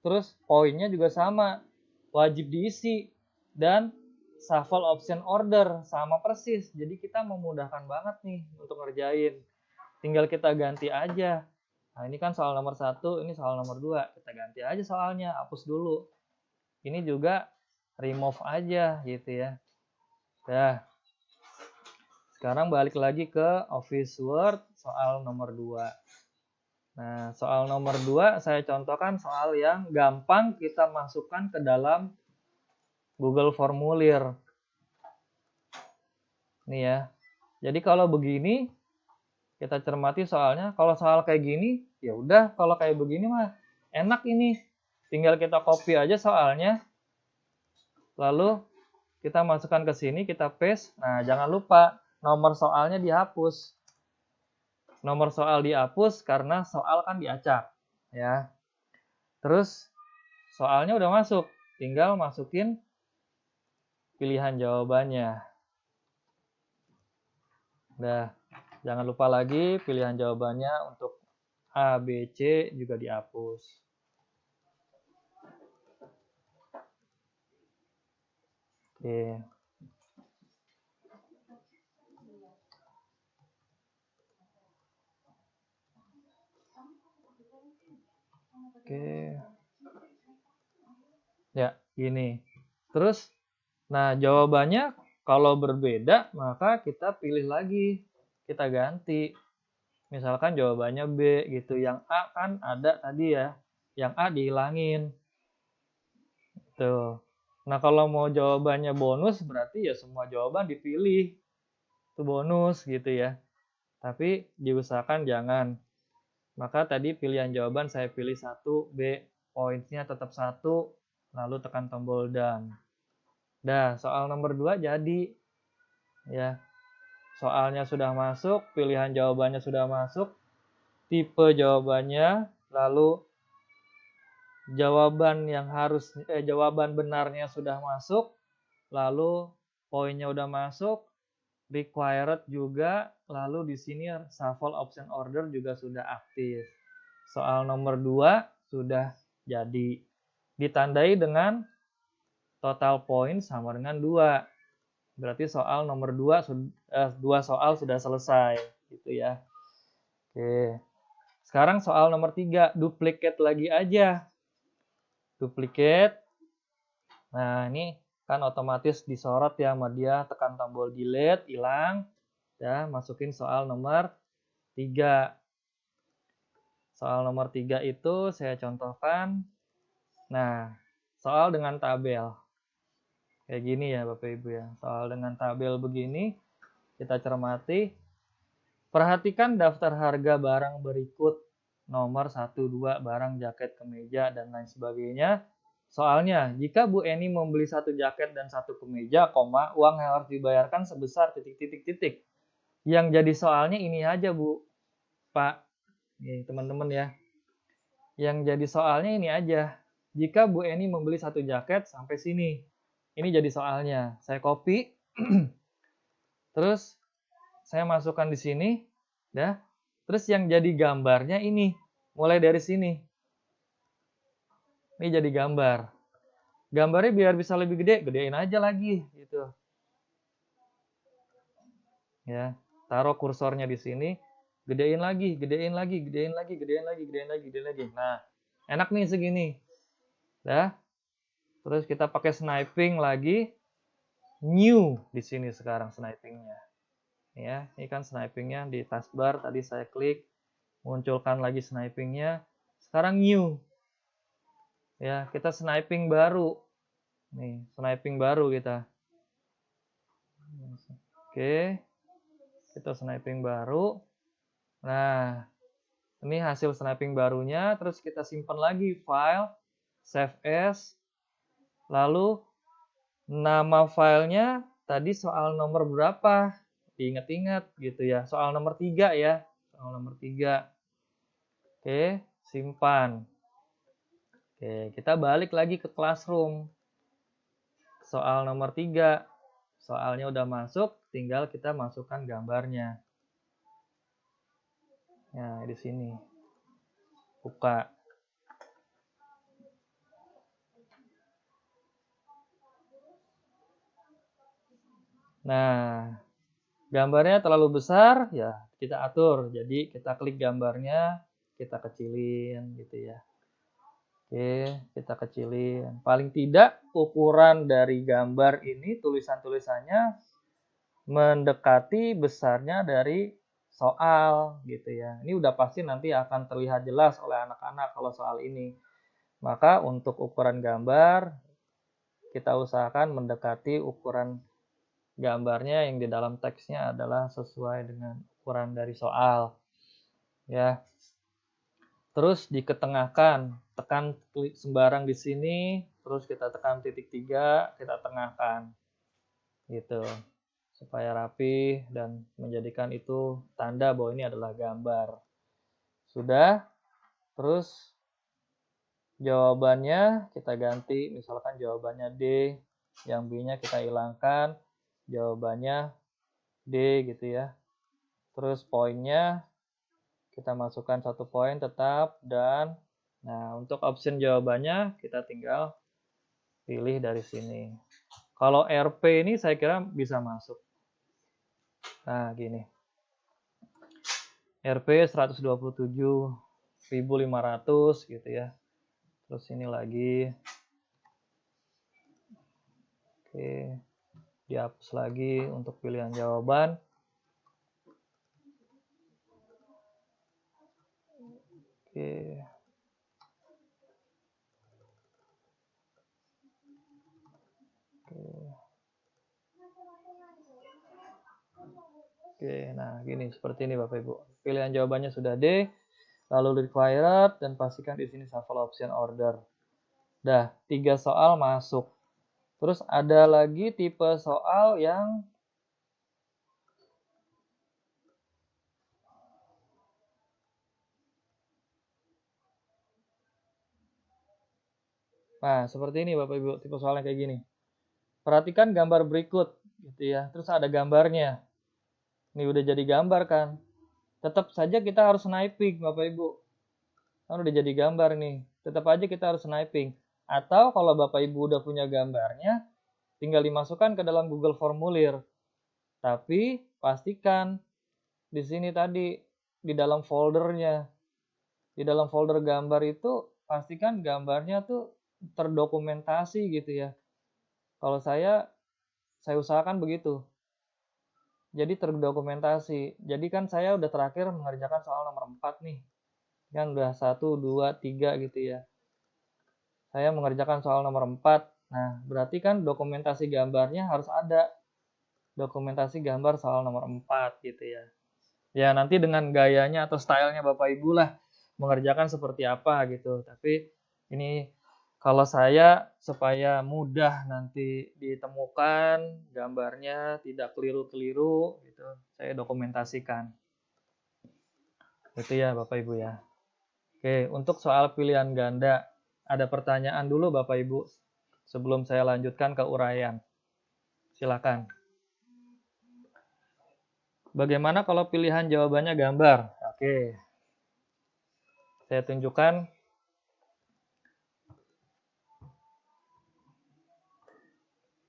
terus poinnya juga sama, wajib diisi, dan shuffle option order sama persis. Jadi kita memudahkan banget nih untuk ngerjain. Tinggal kita ganti aja. Nah, ini kan soal nomor 1, ini soal nomor 2. Kita ganti aja soalnya, hapus dulu. Ini juga remove aja gitu ya. Nah, sekarang balik lagi ke Office Word soal nomor 2. Nah, soal nomor 2 saya contohkan soal yang gampang kita masukkan ke dalam Google Formulir. Nih ya. Jadi kalau begini kita cermati soalnya, kalau soal kayak gini, ya udah kalau kayak begini mah enak ini. Tinggal kita copy aja soalnya. Lalu kita masukkan ke sini, kita paste. Nah, jangan lupa nomor soalnya dihapus. Nomor soal dihapus karena soal kan diacak, ya. Terus soalnya udah masuk, tinggal masukin pilihan jawabannya. Udah, jangan lupa lagi pilihan jawabannya untuk A, B, C juga dihapus. Oke. Oke. Ya, gini. Terus, nah jawabannya kalau berbeda, maka kita pilih lagi. Kita ganti. Misalkan jawabannya B gitu. Yang A kan ada tadi ya. Yang A dihilangin. Tuh. Nah, kalau mau jawabannya bonus, berarti ya semua jawaban dipilih. Itu bonus gitu ya. Tapi diusahakan jangan. Maka tadi pilihan jawaban saya pilih 1, B. Poinnya tetap 1, lalu tekan tombol done. Dah, soal nomor 2 jadi. Ya. Soalnya sudah masuk, pilihan jawabannya sudah masuk, tipe jawabannya, lalu jawaban benarnya sudah masuk, lalu poinnya udah masuk, required juga, lalu di sini shuffle option order juga sudah aktif. Soal nomor 2 sudah jadi. Ditandai dengan total point sama dengan 2. Berarti soal nomor 2 soal sudah selesai gitu ya. Oke. Sekarang soal nomor 3, duplicate lagi aja. Duplicate. Nah, ini kan otomatis disorot ya sama dia, tekan tombol delete, hilang. Ya, masukin soal nomor 3. Soal nomor 3 itu saya contohkan. Nah, soal dengan tabel. Kayak gini ya Bapak Ibu ya. Soal dengan tabel begini, kita cermati. Perhatikan daftar harga barang berikut. Nomor 1, 2, barang, jaket, kemeja, dan lain sebagainya. Soalnya, jika Bu Eni membeli 1 jaket dan 1 kemeja, uang yang harus dibayarkan sebesar titik. Yang jadi soalnya ini aja Bu, Pak. Nih teman-teman ya. Yang jadi soalnya ini aja. Jika Bu Eni membeli 1 jaket sampai sini. Ini jadi soalnya. Saya copy. Terus saya masukkan di sini. Ya. Terus yang jadi gambarnya ini. Mulai dari sini. Ini jadi gambar. Gambarnya biar bisa lebih gede, gedein aja lagi gitu. Ya. Taruh kursornya di sini. Gedein lagi. Nah, enak nih segini. Ya. Terus kita pakai sniping lagi. New di sini sekarang snipingnya. Ya, ini kan snipingnya di taskbar tadi saya klik, munculkan lagi snipingnya. Sekarang new. Ya, kita sniping baru. Nih, sniping baru kita. Oke. Kita sniping baru. Nah, ini hasil sniping barunya, terus kita simpan lagi file, save as. Lalu nama filenya tadi soal nomor berapa? Diingat-ingat gitu ya. Soal nomor 3 ya. Soal nomor 3. Oke, simpan. Oke, kita balik lagi ke Classroom. Soal nomor 3. Soalnya udah masuk, tinggal kita masukkan gambarnya. Nah, di sini. Buka. Nah, gambarnya terlalu besar, ya kita atur. Jadi kita klik gambarnya, kita kecilin gitu ya. Oke, kita kecilin. Paling tidak ukuran dari gambar ini, tulisan-tulisannya mendekati besarnya dari soal gitu ya. Ini udah pasti nanti akan terlihat jelas oleh anak-anak kalau soal ini. Maka untuk ukuran gambar, kita usahakan mendekati ukuran gambarnya yang di dalam teksnya adalah sesuai dengan ukuran dari soal. Ya. Terus diketengahkan, tekan klik sembarang di sini, terus kita tekan titik 3, kita tengahkan. Gitu. Supaya rapi dan menjadikan itu tanda bahwa ini adalah gambar. Sudah. Terus jawabannya kita ganti, misalkan jawabannya D, yang B-nya kita hilangkan, jawabannya D gitu ya. Terus poinnya kita masukkan 1 poin tetap, dan nah untuk option jawabannya kita tinggal pilih dari sini. Kalau RP ini saya kira bisa masuk. Nah gini, RP 127.500 gitu ya. Terus ini lagi, oke, dihapus lagi untuk pilihan jawaban. Oke. Oke, nah gini seperti ini Bapak Ibu. Pilihan jawabannya sudah D, lalu required, dan pastikan di sini shuffle option order. Dah, 3 soal masuk. Terus ada lagi tipe soal yang nah, seperti ini Bapak Ibu, tipe soalnya kayak gini. Perhatikan gambar berikut gitu ya. Terus ada gambarnya. Ini udah jadi gambar kan. Tetap saja kita harus sniping Bapak Ibu. Kan udah jadi gambar nih. Tetap aja kita harus sniping. Atau kalau Bapak Ibu udah punya gambarnya, tinggal dimasukkan ke dalam Google Formulir. Tapi pastikan di sini tadi di dalam foldernya, di dalam folder gambar itu pastikan gambarnya tuh terdokumentasi gitu ya. Kalau saya usahakan begitu. Jadi terdokumentasi. Jadi kan saya udah terakhir mengerjakan soal nomor 4 nih. Kan udah 1, 2, 3 gitu ya. Saya mengerjakan soal nomor 4. Nah, berarti kan dokumentasi gambarnya harus ada. Dokumentasi gambar soal nomor 4 gitu ya. Ya nanti dengan gayanya atau stylenya Bapak Ibu lah mengerjakan seperti apa gitu. Tapi ini kalau saya supaya mudah nanti ditemukan gambarnya tidak keliru-keliru gitu, saya dokumentasikan. Itu ya Bapak Ibu ya. Oke, untuk soal pilihan ganda ada pertanyaan dulu Bapak Ibu sebelum saya lanjutkan ke uraian. Silakan. Bagaimana kalau pilihan jawabannya gambar? Oke. Saya tunjukkan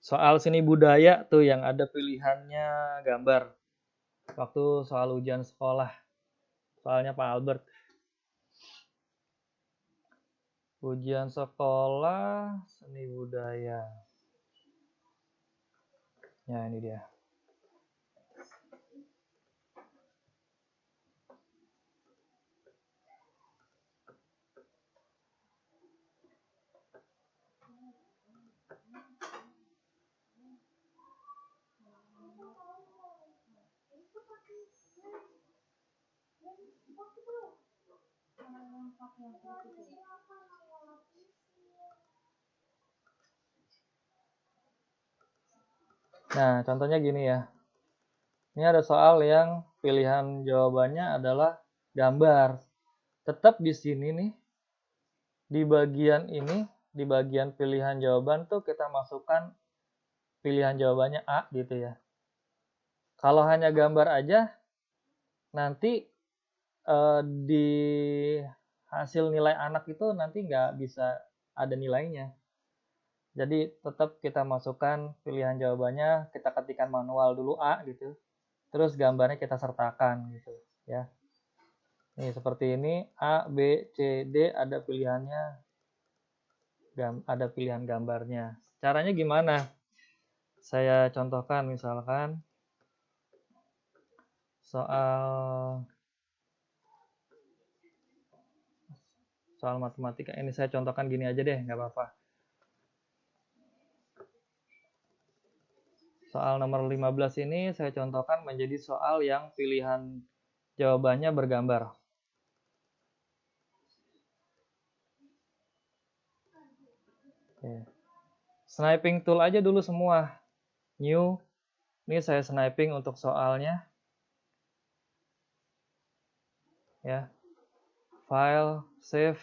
soal seni budaya tuh yang ada pilihannya gambar. Waktu soal ujian sekolah. Soalnya Pak Albert. Ujian sekolah seni budaya. Ya ini dia. Nah, contohnya gini ya. Ini ada soal yang pilihan jawabannya adalah gambar. Tetap di sini nih, di bagian ini, di bagian pilihan jawaban tuh kita masukkan pilihan jawabannya A gitu ya. Kalau hanya gambar aja, nanti di hasil nilai anak itu nanti nggak bisa ada nilainya. Jadi tetap kita masukkan pilihan jawabannya, kita ketikkan manual dulu A gitu, terus gambarnya kita sertakan gitu ya. Nih seperti ini A, B, C, D ada pilihannya, ada pilihan gambarnya. Caranya gimana? Saya contohkan misalkan soal matematika. Ini saya contohkan gini aja deh, nggak apa-apa. Soal nomor 15 ini saya contohkan menjadi soal yang pilihan jawabannya bergambar. Oke. Sniping tool aja dulu semua. New. Ini saya sniping untuk soalnya. Ya. File, save.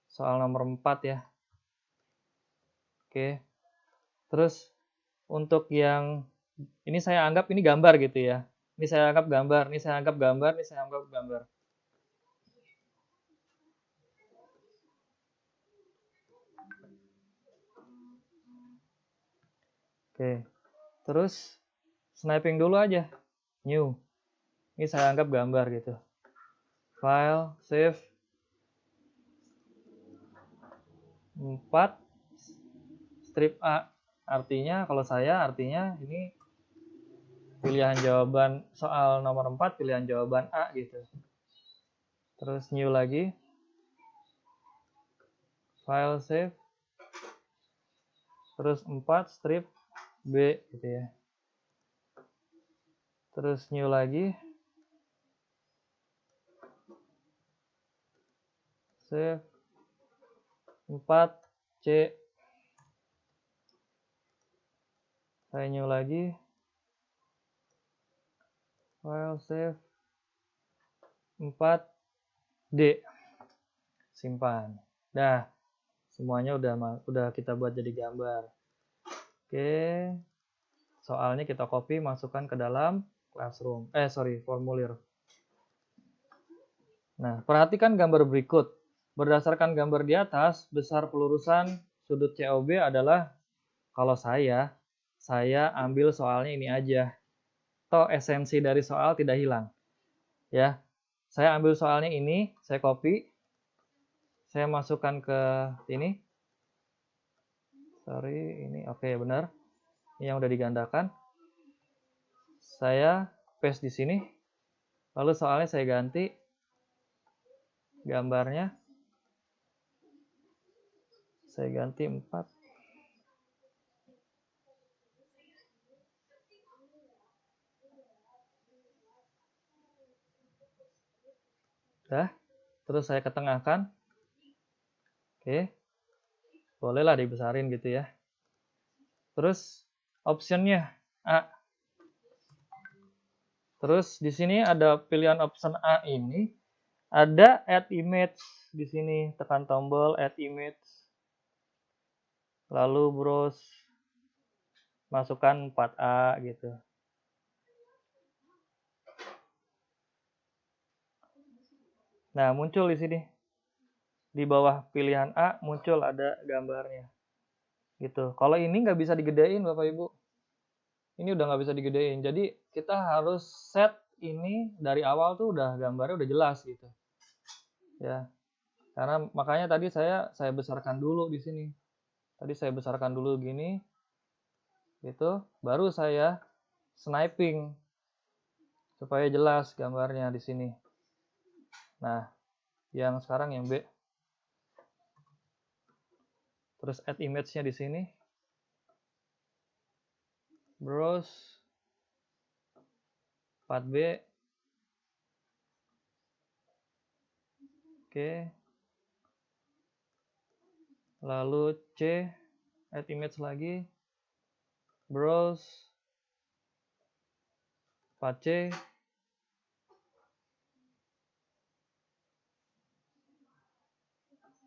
Soal nomor 4 ya. Oke. Terus untuk yang ini saya anggap ini gambar gitu ya. Ini saya anggap gambar, ini saya anggap gambar, ini saya anggap gambar. Oke. Terus sniping dulu aja. New. Ini saya anggap gambar gitu. File, save. 4 strip A. Artinya kalau saya artinya ini pilihan jawaban soal nomor 4 pilihan jawaban A gitu. Terus new lagi. File save. Terus 4 strip B gitu ya. Terus new lagi. Save 4 C. Saya new lagi. File save 4 D. Simpan. Dah, semuanya udah kita buat jadi gambar. Oke. Soalnya kita copy masukkan ke dalam classroom. Formulir. Nah, perhatikan gambar berikut. Berdasarkan gambar di atas, besar pelurusan sudut COB adalah kalau saya ambil soalnya ini aja. Toh esensi dari soal tidak hilang. Ya. Saya ambil soalnya ini, saya copy. Saya masukkan ke ini. Ini oke benar. Ini yang udah digandakan. Saya paste di sini. Lalu soalnya saya ganti gambarnya. Saya ganti 4. Dah, terus saya ketengahkan. Oke. Bolehlah dibesarin gitu ya. Terus optionnya A. Terus di sini ada pilihan option A ini, ada add image di sini, tekan tombol add image. Lalu browse, masukkan 4A gitu. Nah, muncul di sini. Di bawah pilihan A muncul ada gambarnya. Gitu. Kalau ini nggak bisa digedein Bapak Ibu. Ini udah nggak bisa digedein. Jadi kita harus set ini dari awal tuh udah gambarnya udah jelas gitu. Ya. Karena makanya tadi saya besarkan dulu di sini. Tadi saya besarkan dulu gini. Gitu. Baru saya sniping supaya jelas gambarnya di sini. Nah, yang sekarang yang B. Terus add image-nya di sini. Browse 4B. Oke. Lalu C, add image lagi. Browse 4C.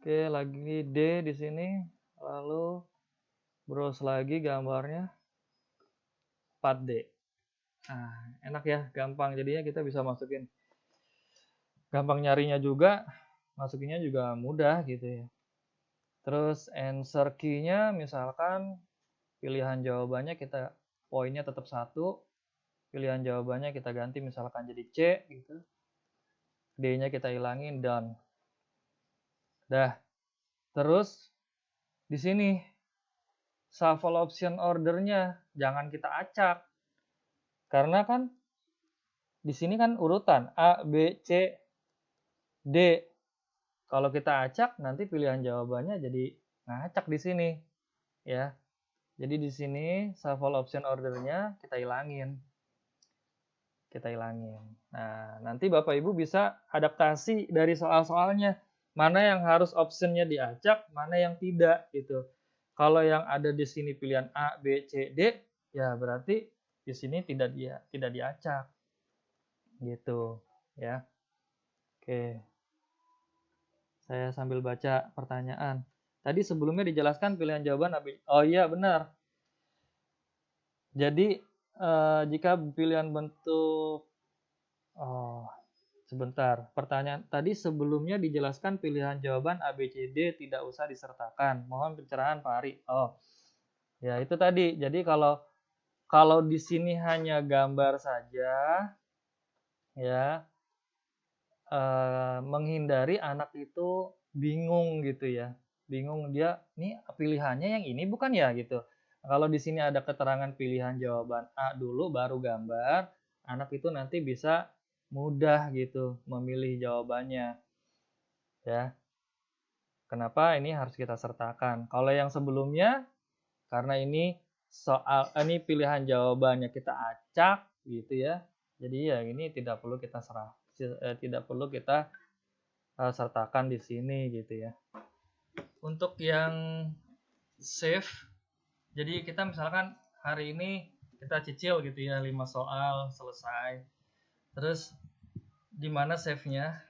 Oke, lagi D di sini. Lalu browse lagi gambarnya 4D. Nah, enak ya, gampang. Jadinya kita bisa masukin. Gampang nyarinya juga, masukinnya juga mudah gitu ya. Terus answer key-nya misalkan pilihan jawabannya kita poinnya tetap 1. Pilihan jawabannya kita ganti misalkan jadi C gitu. D-nya kita hilangin, done. Dah. Terus di sini shuffle option order-nya jangan kita acak. Karena kan di sini kan urutan A, B, C, D. Kalau kita acak nanti pilihan jawabannya jadi ngacak di sini, ya. Jadi di sini shuffle option order-nya kita hilangin. Nah, nanti Bapak Ibu bisa adaptasi dari soal-soalnya. Mana yang harus optionnya diacak, mana yang tidak gitu. Kalau yang ada di sini pilihan A, B, C, D, ya berarti di sini tidak diacak. Gitu, ya. Oke. Saya sambil baca pertanyaan. Tadi sebelumnya dijelaskan pilihan jawaban A, B. Oh iya, benar. Jadi jika pilihan bentuk sebentar. Pertanyaan tadi sebelumnya dijelaskan pilihan jawaban A, B, C, D tidak usah disertakan. Mohon pencerahan Pak Ari. Oh, ya itu tadi. Jadi kalau di sini hanya gambar saja, ya menghindari anak itu bingung gitu ya. Bingung dia, nih pilihannya yang ini bukan ya gitu. Kalau di sini ada keterangan pilihan jawaban A dulu baru gambar, anak itu nanti bisa mudah gitu memilih jawabannya. Ya. Kenapa ini harus kita sertakan? Kalau yang sebelumnya karena ini soal ini pilihan jawabannya kita acak gitu ya. Jadi ya ini tidak perlu kita sertakan di sini gitu ya. Untuk yang save, jadi kita misalkan hari ini kita cicil gitu ya 5 soal selesai. Terus di mana save-nya?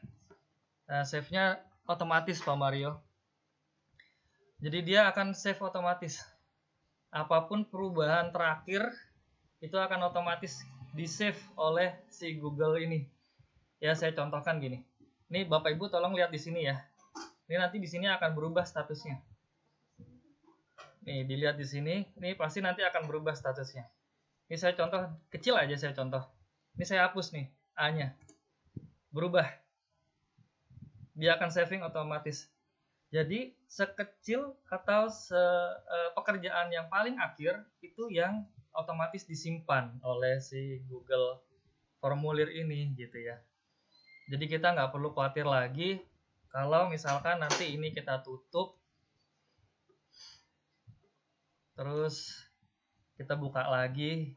Nah, save-nya otomatis Pak Mario. Jadi dia akan save otomatis. Apapun perubahan terakhir itu akan otomatis di-save oleh si Google ini. Ya, saya contohkan gini. Ini Bapak Ibu tolong lihat di sini ya. Ini nanti di sini akan berubah statusnya. Nih, dilihat di sini, ini pasti nanti akan berubah statusnya. Ini saya contoh kecil aja saya contoh. Ini saya hapus nih A-nya. Berubah. Dia akan saving otomatis. Jadi sekecil atau pekerjaan yang paling akhir itu yang otomatis disimpan oleh si Google formulir ini gitu ya. Jadi kita nggak perlu khawatir lagi Kalau misalkan nanti ini kita tutup, terus kita buka lagi,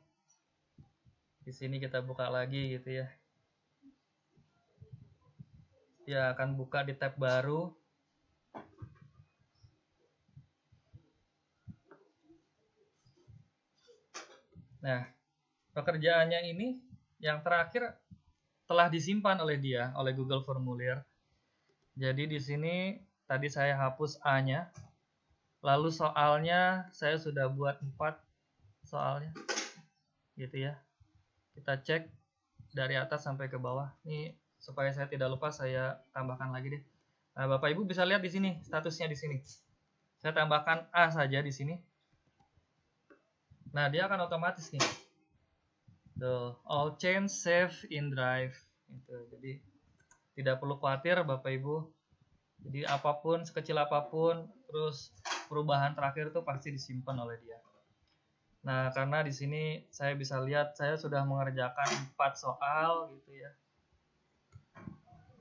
di sini kita buka lagi gitu ya. Dia akan buka di tab baru. Nah, pekerjaannya ini yang terakhir telah disimpan oleh dia, oleh Google Formulir. Jadi di sini tadi saya hapus A-nya. Lalu soalnya saya sudah buat 4 soalnya. Gitu ya. Kita cek dari atas sampai ke bawah. Ini supaya saya tidak lupa saya tambahkan lagi deh. Nah, Bapak Ibu bisa lihat di sini statusnya di sini. Saya tambahkan A saja di sini. Nah, dia akan otomatis nih. Tuh, all change save in drive. Gitu. Jadi tidak perlu khawatir Bapak Ibu. Jadi apapun, sekecil apapun, terus perubahan terakhir itu pasti disimpan oleh dia. Nah, karena di sini saya bisa lihat saya sudah mengerjakan 4 soal gitu ya.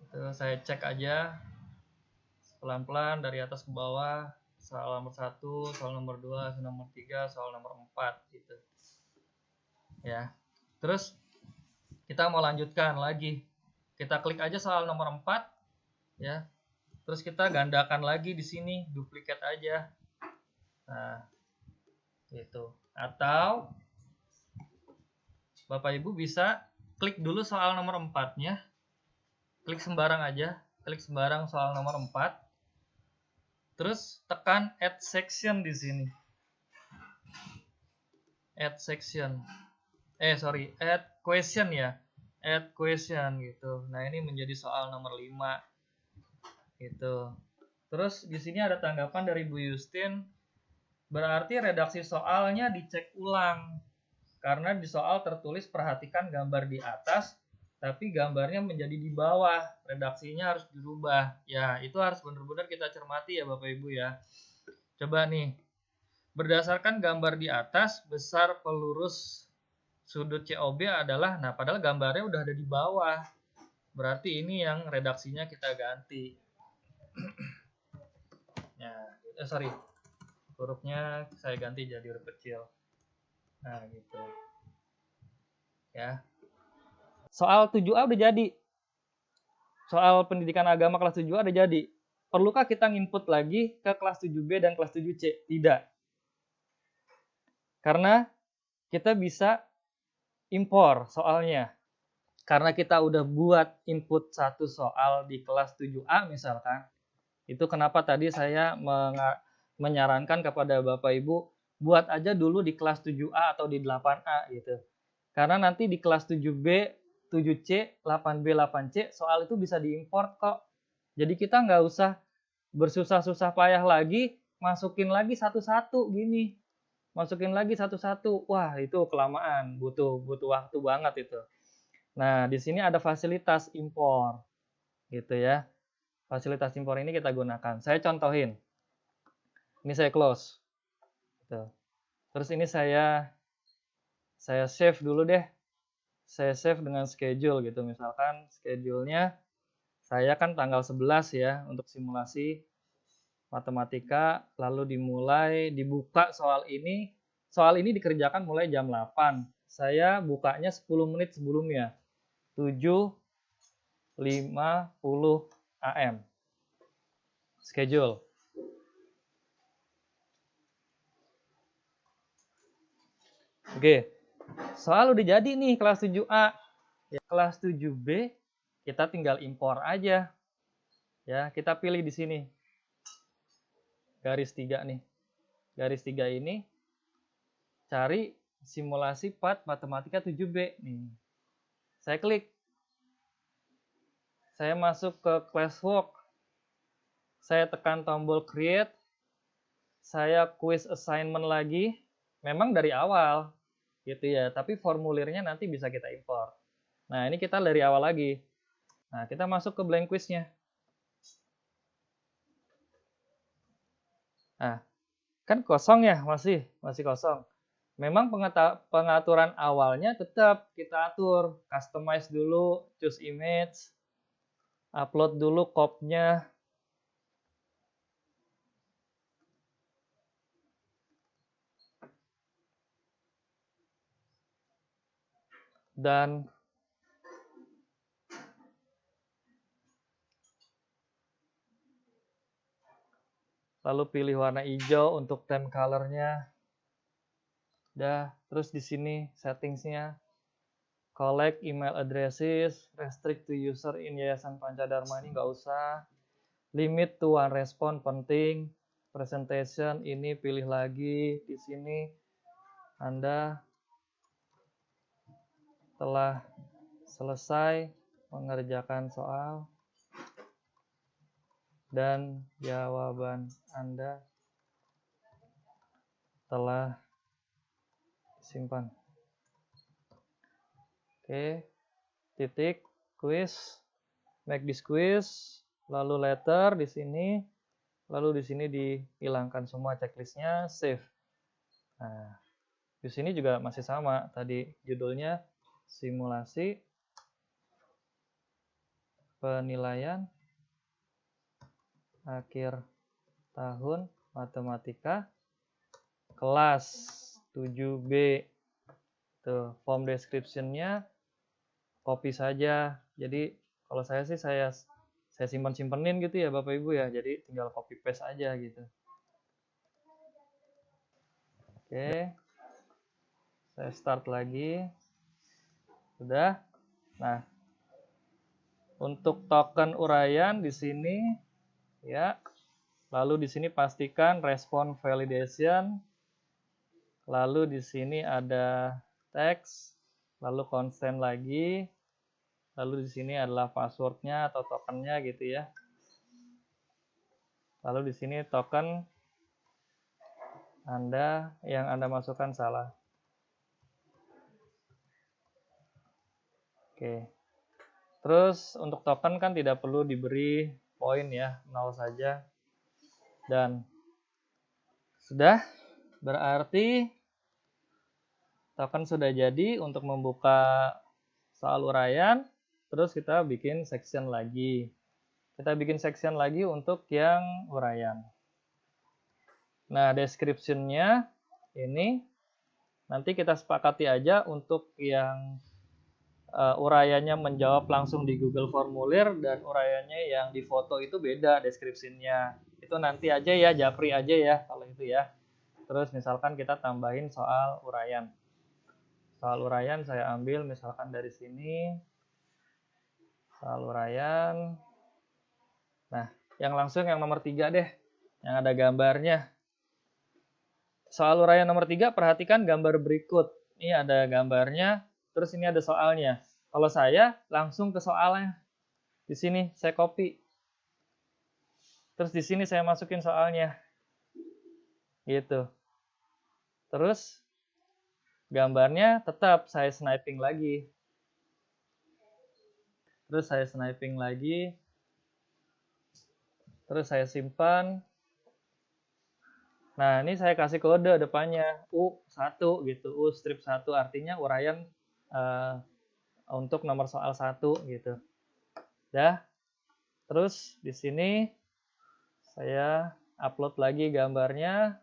Itu saya cek aja pelan-pelan dari atas ke bawah. Soal nomor 1, soal nomor 2, soal nomor 3, soal nomor 4 gitu. Ya. Terus kita mau lanjutkan lagi. Kita klik aja soal nomor 4 ya. Terus kita gandakan lagi di sini, duplikat aja. Nah, gitu. Atau Bapak Ibu bisa klik dulu soal nomor 4-nya. Klik sembarang aja, klik sembarang soal nomor 4. Terus tekan add section di sini. Add section. Add question ya. Add question gitu. Nah, ini menjadi soal nomor 5. Gitu. Terus di sini ada tanggapan dari Bu Justin. Berarti redaksi soalnya dicek ulang. Karena di soal tertulis perhatikan gambar di atas, tapi gambarnya menjadi di bawah. Redaksinya harus dirubah. Ya, itu harus benar-benar kita cermati ya Bapak Ibu ya. Coba nih. Berdasarkan gambar di atas, besar pelurus sudut COB adalah, nah padahal gambarnya udah ada di bawah. Berarti ini yang redaksinya kita ganti. Ya, hurufnya saya ganti jadi huruf kecil. Nah, gitu. Ya. Soal 7A udah jadi. Soal pendidikan agama kelas 7A udah jadi. Perlukah kita nginput lagi ke kelas 7B dan kelas 7C? Tidak. Karena kita bisa impor soalnya. Karena kita udah buat input satu soal di kelas 7A misalkan. Itu kenapa tadi saya menyarankan kepada Bapak Ibu buat aja dulu di kelas 7A atau di 8A gitu. Karena nanti di kelas 7B, 7C, 8B, 8C soal itu bisa diimport kok. Jadi kita nggak usah bersusah-susah payah lagi, masukin lagi satu-satu gini. Masukin lagi satu-satu. Wah, itu kelamaan, butuh waktu banget itu. Nah, di sini ada fasilitas impor. Gitu ya. Fasilitas impor ini kita gunakan. Saya contohin. Ini saya close. Gitu. Terus ini saya save dulu deh. Saya save dengan schedule gitu. Misalkan schedule-nya saya kan tanggal 11 ya untuk simulasi matematika, lalu dibuka soal ini. Soal ini dikerjakan mulai jam 8. Saya bukanya 10 menit sebelumnya. 7.50 AM. Schedule. Oke. Soal udah jadi nih kelas 7A. Ya, kelas 7B kita tinggal impor aja. Ya, kita pilih di sini. Garis 3 nih. Garis 3 ini cari simulasi part matematika 7B nih. Saya klik. Saya masuk ke classwork. Saya tekan tombol create. Saya quiz assignment lagi. Memang dari awal gitu ya, tapi formulirnya nanti bisa kita import. Nah, ini kita dari awal lagi. Nah, kita masuk ke blank quiznya. Nah, kan kosong ya, masih kosong. Memang pengaturan awalnya tetap kita atur, customize dulu, choose image, upload dulu copy-nya, dan lalu pilih warna hijau untuk theme color-nya. Udah, terus di sini settingsnya collect email addresses, restrict to user in Yayasan Pancadharma ini nggak usah. Limit to one response penting. Presentation ini pilih lagi. Di sini Anda telah selesai mengerjakan soal dan jawaban Anda telah simpan. Oke, titik, quiz, make this quiz, lalu letter di sini, lalu di sini dihilangkan semua checklistnya, save. Nah, di sini juga masih sama, tadi judulnya simulasi penilaian akhir tahun matematika kelas 7B. Tuh, form description-nya copy saja. Jadi kalau saya sih saya simpen-simpenin gitu ya Bapak Ibu ya. Jadi tinggal copy paste aja gitu. Oke. Saya start lagi. Sudah. Nah, untuk token uraian di sini ya. Lalu di sini pastikan respon validation. Lalu di sini ada teks, lalu constant lagi. Lalu di sini adalah passwordnya atau tokennya gitu ya. Lalu di sini token yang Anda masukkan salah. Oke. Terus untuk token kan tidak perlu diberi poin ya, 0 saja. Dan sudah, berarti token sudah jadi untuk membuka soal uraian. Terus kita bikin section lagi. Kita bikin section lagi untuk yang uraian. Nah, description-nya ini nanti kita sepakati aja untuk yang uraiannya menjawab langsung di Google Formulir dan uraiannya yang di foto itu beda description-nya. Itu nanti aja ya, japri aja ya kalau itu ya. Terus misalkan kita tambahin soal uraian. Soal uraian saya ambil misalkan dari sini. Soal uraian. Nah, yang langsung yang nomor 3 deh. Yang ada gambarnya. Soal uraian nomor 3, perhatikan gambar berikut. Ini ada gambarnya, terus ini ada soalnya. Kalau saya langsung ke soalnya. Di sini saya copy. Terus di sini saya masukin soalnya. Gitu. Terus gambarnya tetap saya sniping lagi. Terus saya sniping lagi. Terus saya simpan. Nah, ini saya kasih kode depannya U1 gitu. U strip 1 artinya uraian untuk nomor soal 1 gitu. Dah. Terus di sini saya upload lagi gambarnya.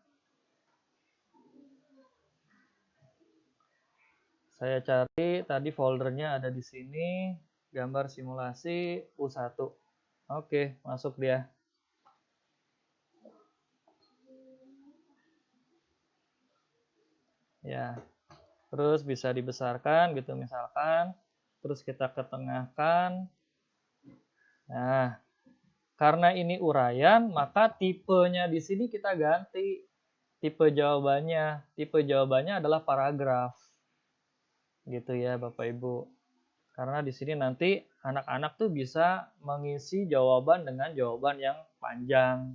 Saya cari tadi foldernya ada di sini, gambar simulasi U1. Oke, masuk dia. Ya. Terus bisa dibesarkan gitu misalkan. Terus kita ketengahkan. Nah, karena ini uraian, maka tipenya di sini kita ganti. Tipe jawabannya adalah paragraf. Gitu ya Bapak Ibu. Karena di sini nanti anak-anak tuh bisa mengisi jawaban dengan jawaban yang panjang.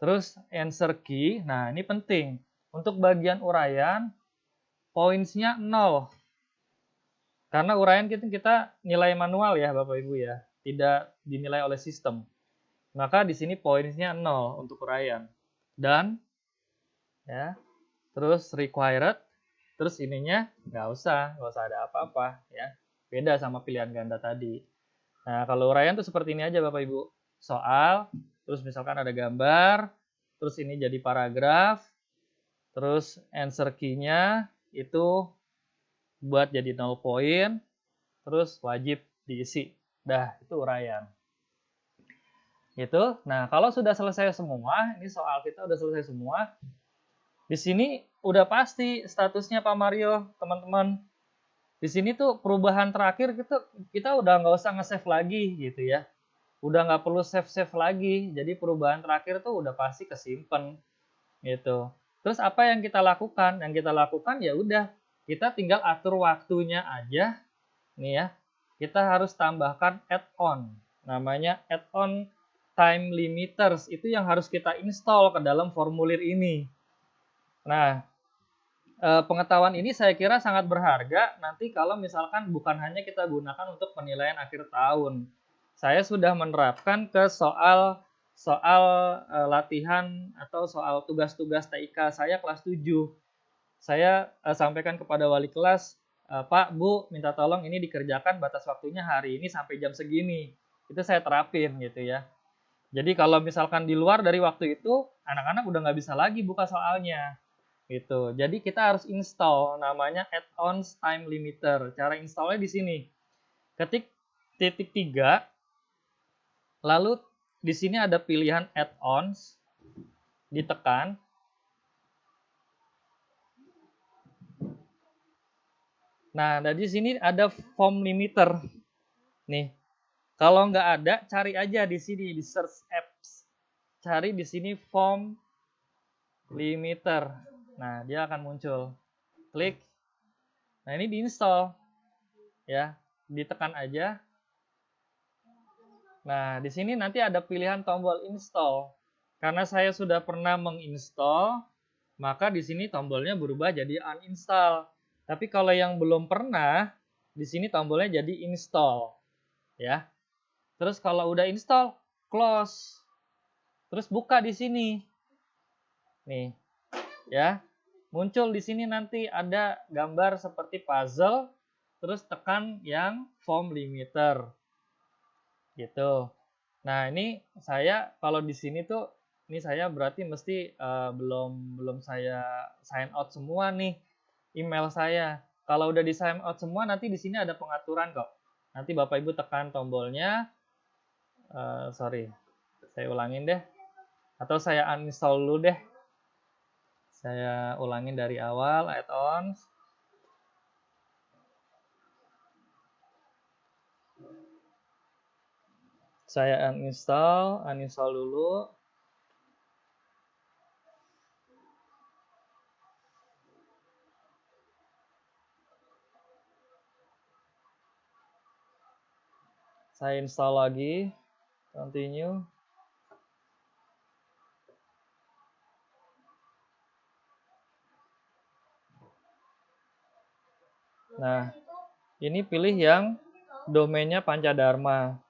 Terus answer key, nah ini penting. Untuk bagian uraian, pointsnya 0. Karena uraian kita nilai manual ya Bapak Ibu ya. Tidak dinilai oleh sistem. Maka di sini pointsnya 0 untuk uraian. Dan ya, terus required, terus ininya nggak usah ada apa-apa ya. Beda sama pilihan ganda tadi. Nah, kalau uraian tuh seperti ini aja Bapak Ibu. Soal, terus misalkan ada gambar, terus ini jadi paragraf, terus answer key-nya itu buat jadi 0 poin, terus wajib diisi. Dah, itu uraian. Gitu. Nah, kalau sudah selesai semua, ini soal kita udah selesai semua. Di sini udah pasti statusnya Pak Mario, teman-teman. Di sini tuh perubahan terakhir kita udah nggak usah nge-save lagi gitu ya. Udah nggak perlu save-save lagi. Jadi perubahan terakhir tuh udah pasti kesimpan gitu. Terus apa yang kita lakukan? Yang kita lakukan ya udah kita tinggal atur waktunya aja. Nih ya. Kita harus tambahkan add-on. Namanya add-on time limiters. Itu yang harus kita install ke dalam formulir ini. Nah, pengetahuan ini saya kira sangat berharga nanti kalau misalkan bukan hanya kita gunakan untuk penilaian akhir tahun. Saya sudah menerapkan ke soal latihan atau soal tugas-tugas TIK saya kelas 7. Saya sampaikan kepada wali kelas, Pak, Bu, minta tolong ini dikerjakan batas waktunya hari ini sampai jam segini. Itu saya terapin gitu ya. Jadi kalau misalkan di luar dari waktu itu, anak-anak udah nggak bisa lagi buka soalnya. Gitu. Jadi kita harus install namanya add-ons time limiter. Cara installnya di sini. Ketik titik 3, lalu di sini ada pilihan add-ons, ditekan. Nah, dari sini ada form limiter. Nih, kalau nggak ada, cari aja di sini di search apps. Cari di sini form limiter. Nah, dia akan muncul. Klik. Nah, ini diinstal. Ya, ditekan aja. Nah, di sini nanti ada pilihan tombol install. Karena saya sudah pernah menginstall, maka di sini tombolnya berubah jadi uninstall. Tapi kalau yang belum pernah, di sini tombolnya jadi install. Ya. Terus kalau udah install, close. Terus buka di sini. Nih. Ya. Muncul di sini nanti ada gambar seperti puzzle, terus tekan yang form limiter. Gitu. Nah, ini saya kalau di sini tuh ini saya berarti mesti belum saya sign out semua nih email saya. Kalau udah di sign out semua nanti di sini ada pengaturan kok. Nanti Bapak Ibu tekan tombolnya. Sorry, saya ulangin deh. Atau saya uninstall dulu deh. Saya ulangin dari awal add-ons. Saya uninstall dulu. Saya install lagi, continue. Nah, ini pilih yang domainnya Pancadharma.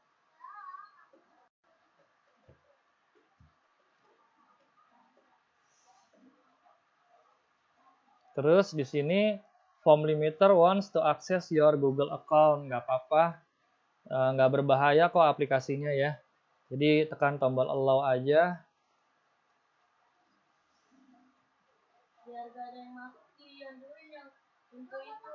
Terus di sini form limiter wants to access your Google account. Nggak apa-apa, nggak berbahaya kok aplikasinya ya. Jadi tekan tombol allow aja. Biar gak ada yang masuk yang dulu yang pintu itu.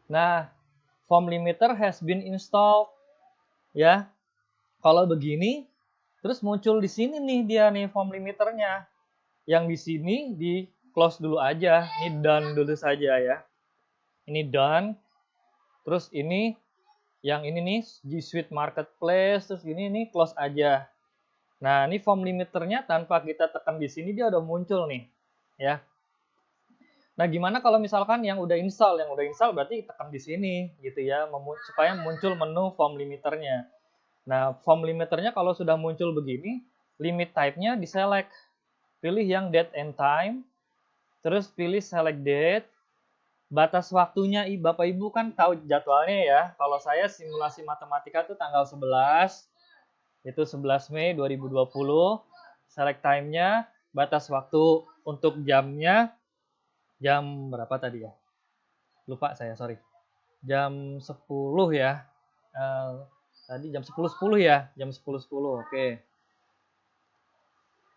Nah, form limiter has been installed. Ya, kalau begini, terus muncul di sini nih dia nih form limiternya. Yang di sini di close dulu aja. Ini done dulu saja ya. Ini done. Terus ini yang ini nih G Suite Marketplace. Terus ini close aja. Nah, ini form limiternya tanpa kita tekan di sini dia udah muncul nih. Ya. Nah, gimana kalau misalkan yang udah install? Yang udah install berarti tekan di sini gitu ya, supaya muncul menu form limiternya. Nah, form limiternya kalau sudah muncul begini, limit type-nya di-select. Pilih yang date and time, terus pilih select date. Batas waktunya, Bapak Ibu kan tahu jadwalnya ya. Kalau saya simulasi matematika itu tanggal 11, itu 11 Mei 2020. Select time-nya, batas waktu untuk jamnya, jam berapa tadi ya? Lupa saya, sorry. Jam 10 ya. Tadi jam 10.10 ya, jam 10.10. Oke.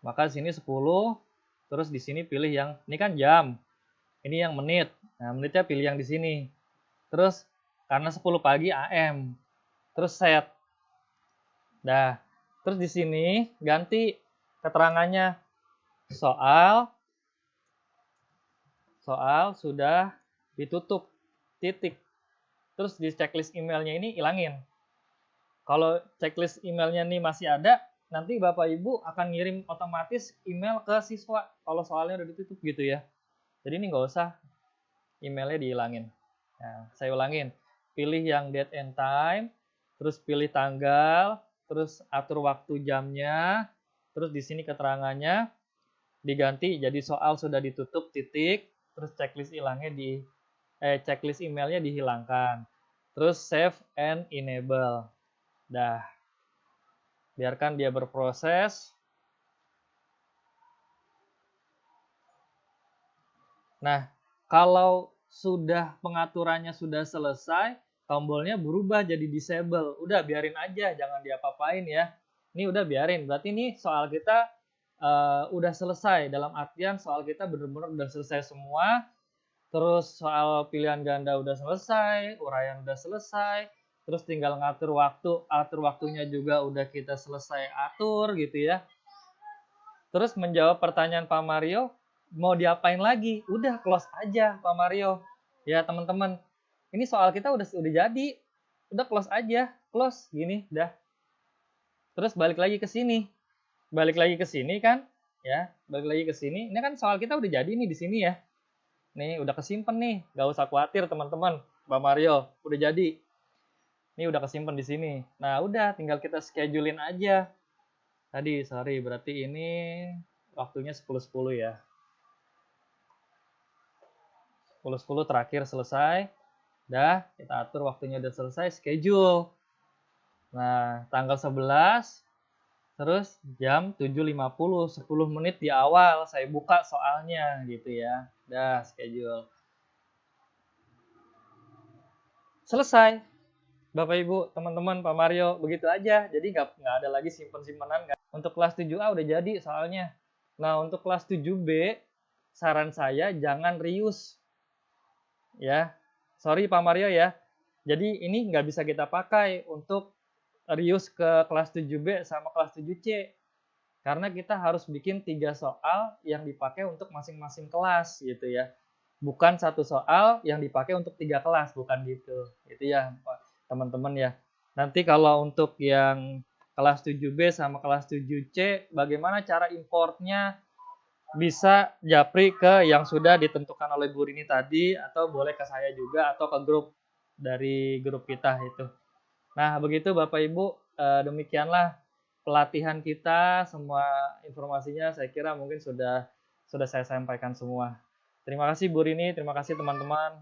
Maka di sini 10, terus di sini pilih yang ini kan jam. Ini yang menit. Nah, menitnya pilih yang di sini. Terus karena 10 pagi AM. Terus set. Nah, terus di sini ganti keterangannya soal sudah ditutup. Titik. Terus di checklist emailnya ini hilangin. Kalau checklist emailnya nih masih ada, nanti Bapak Ibu akan ngirim otomatis email ke siswa kalau soalnya udah ditutup gitu ya. Jadi ini nggak usah emailnya dihilangin. Nah, saya ulangin. Pilih yang date and time, terus pilih tanggal, terus atur waktu jamnya, terus di sini keterangannya diganti jadi soal sudah ditutup titik, terus checklist checklist emailnya dihilangkan. Terus save and enable. Dah. Biarkan dia berproses. Nah, kalau sudah pengaturannya sudah selesai, tombolnya berubah jadi disable. Udah biarin aja, jangan diapa-apain ya. Ini udah biarin. Berarti ini soal kita udah selesai. Dalam artian soal kita benar-benar udah selesai semua. Terus soal pilihan ganda udah selesai, uraian udah selesai. Terus tinggal ngatur waktu, atur waktunya juga udah kita selesai atur gitu ya. Terus menjawab pertanyaan Pak Mario, mau diapain lagi? Udah close aja Pak Mario. Ya teman-teman, ini soal kita udah jadi. Udah close aja, close gini, dah. Terus balik lagi ke sini. Balik lagi ke sini kan? Ya, balik lagi ke sini. Ini kan soal kita udah jadi nih di sini ya. Nih udah kesimpan nih, gak usah khawatir teman-teman. Pak Mario udah jadi. Ini udah kesimpan di sini. Nah, udah tinggal kita schedulein aja. Tadi, sorry, berarti ini waktunya 10.10 ya. 10.10 terakhir selesai. Dah, kita atur waktunya udah selesai, schedule. Nah, tanggal 11, terus jam 7.50, 10 menit di awal saya buka soalnya gitu ya. Dah, schedule. Selesai. Bapak Ibu, teman-teman, Pak Mario, begitu aja. Jadi nggak ada lagi simpen-simpenan. Untuk kelas 7A udah jadi soalnya. Nah, untuk kelas 7B, saran saya jangan reuse. Ya, sorry Pak Mario ya. Jadi ini nggak bisa kita pakai untuk reuse ke kelas 7B sama kelas 7C. Karena kita harus bikin 3 soal yang dipakai untuk masing-masing kelas gitu ya. Bukan satu soal yang dipakai untuk 3 kelas, bukan gitu. Itu ya teman-teman ya. Nanti kalau untuk yang kelas 7B sama kelas 7C, bagaimana cara importnya? Bisa japri ke yang sudah ditentukan oleh Bu Rini tadi, atau boleh ke saya juga, atau ke grup dari grup kita itu. Nah, begitu Bapak Ibu, demikianlah pelatihan kita, semua informasinya saya kira mungkin sudah saya sampaikan semua. Terima kasih Bu Rini, terima kasih teman-teman.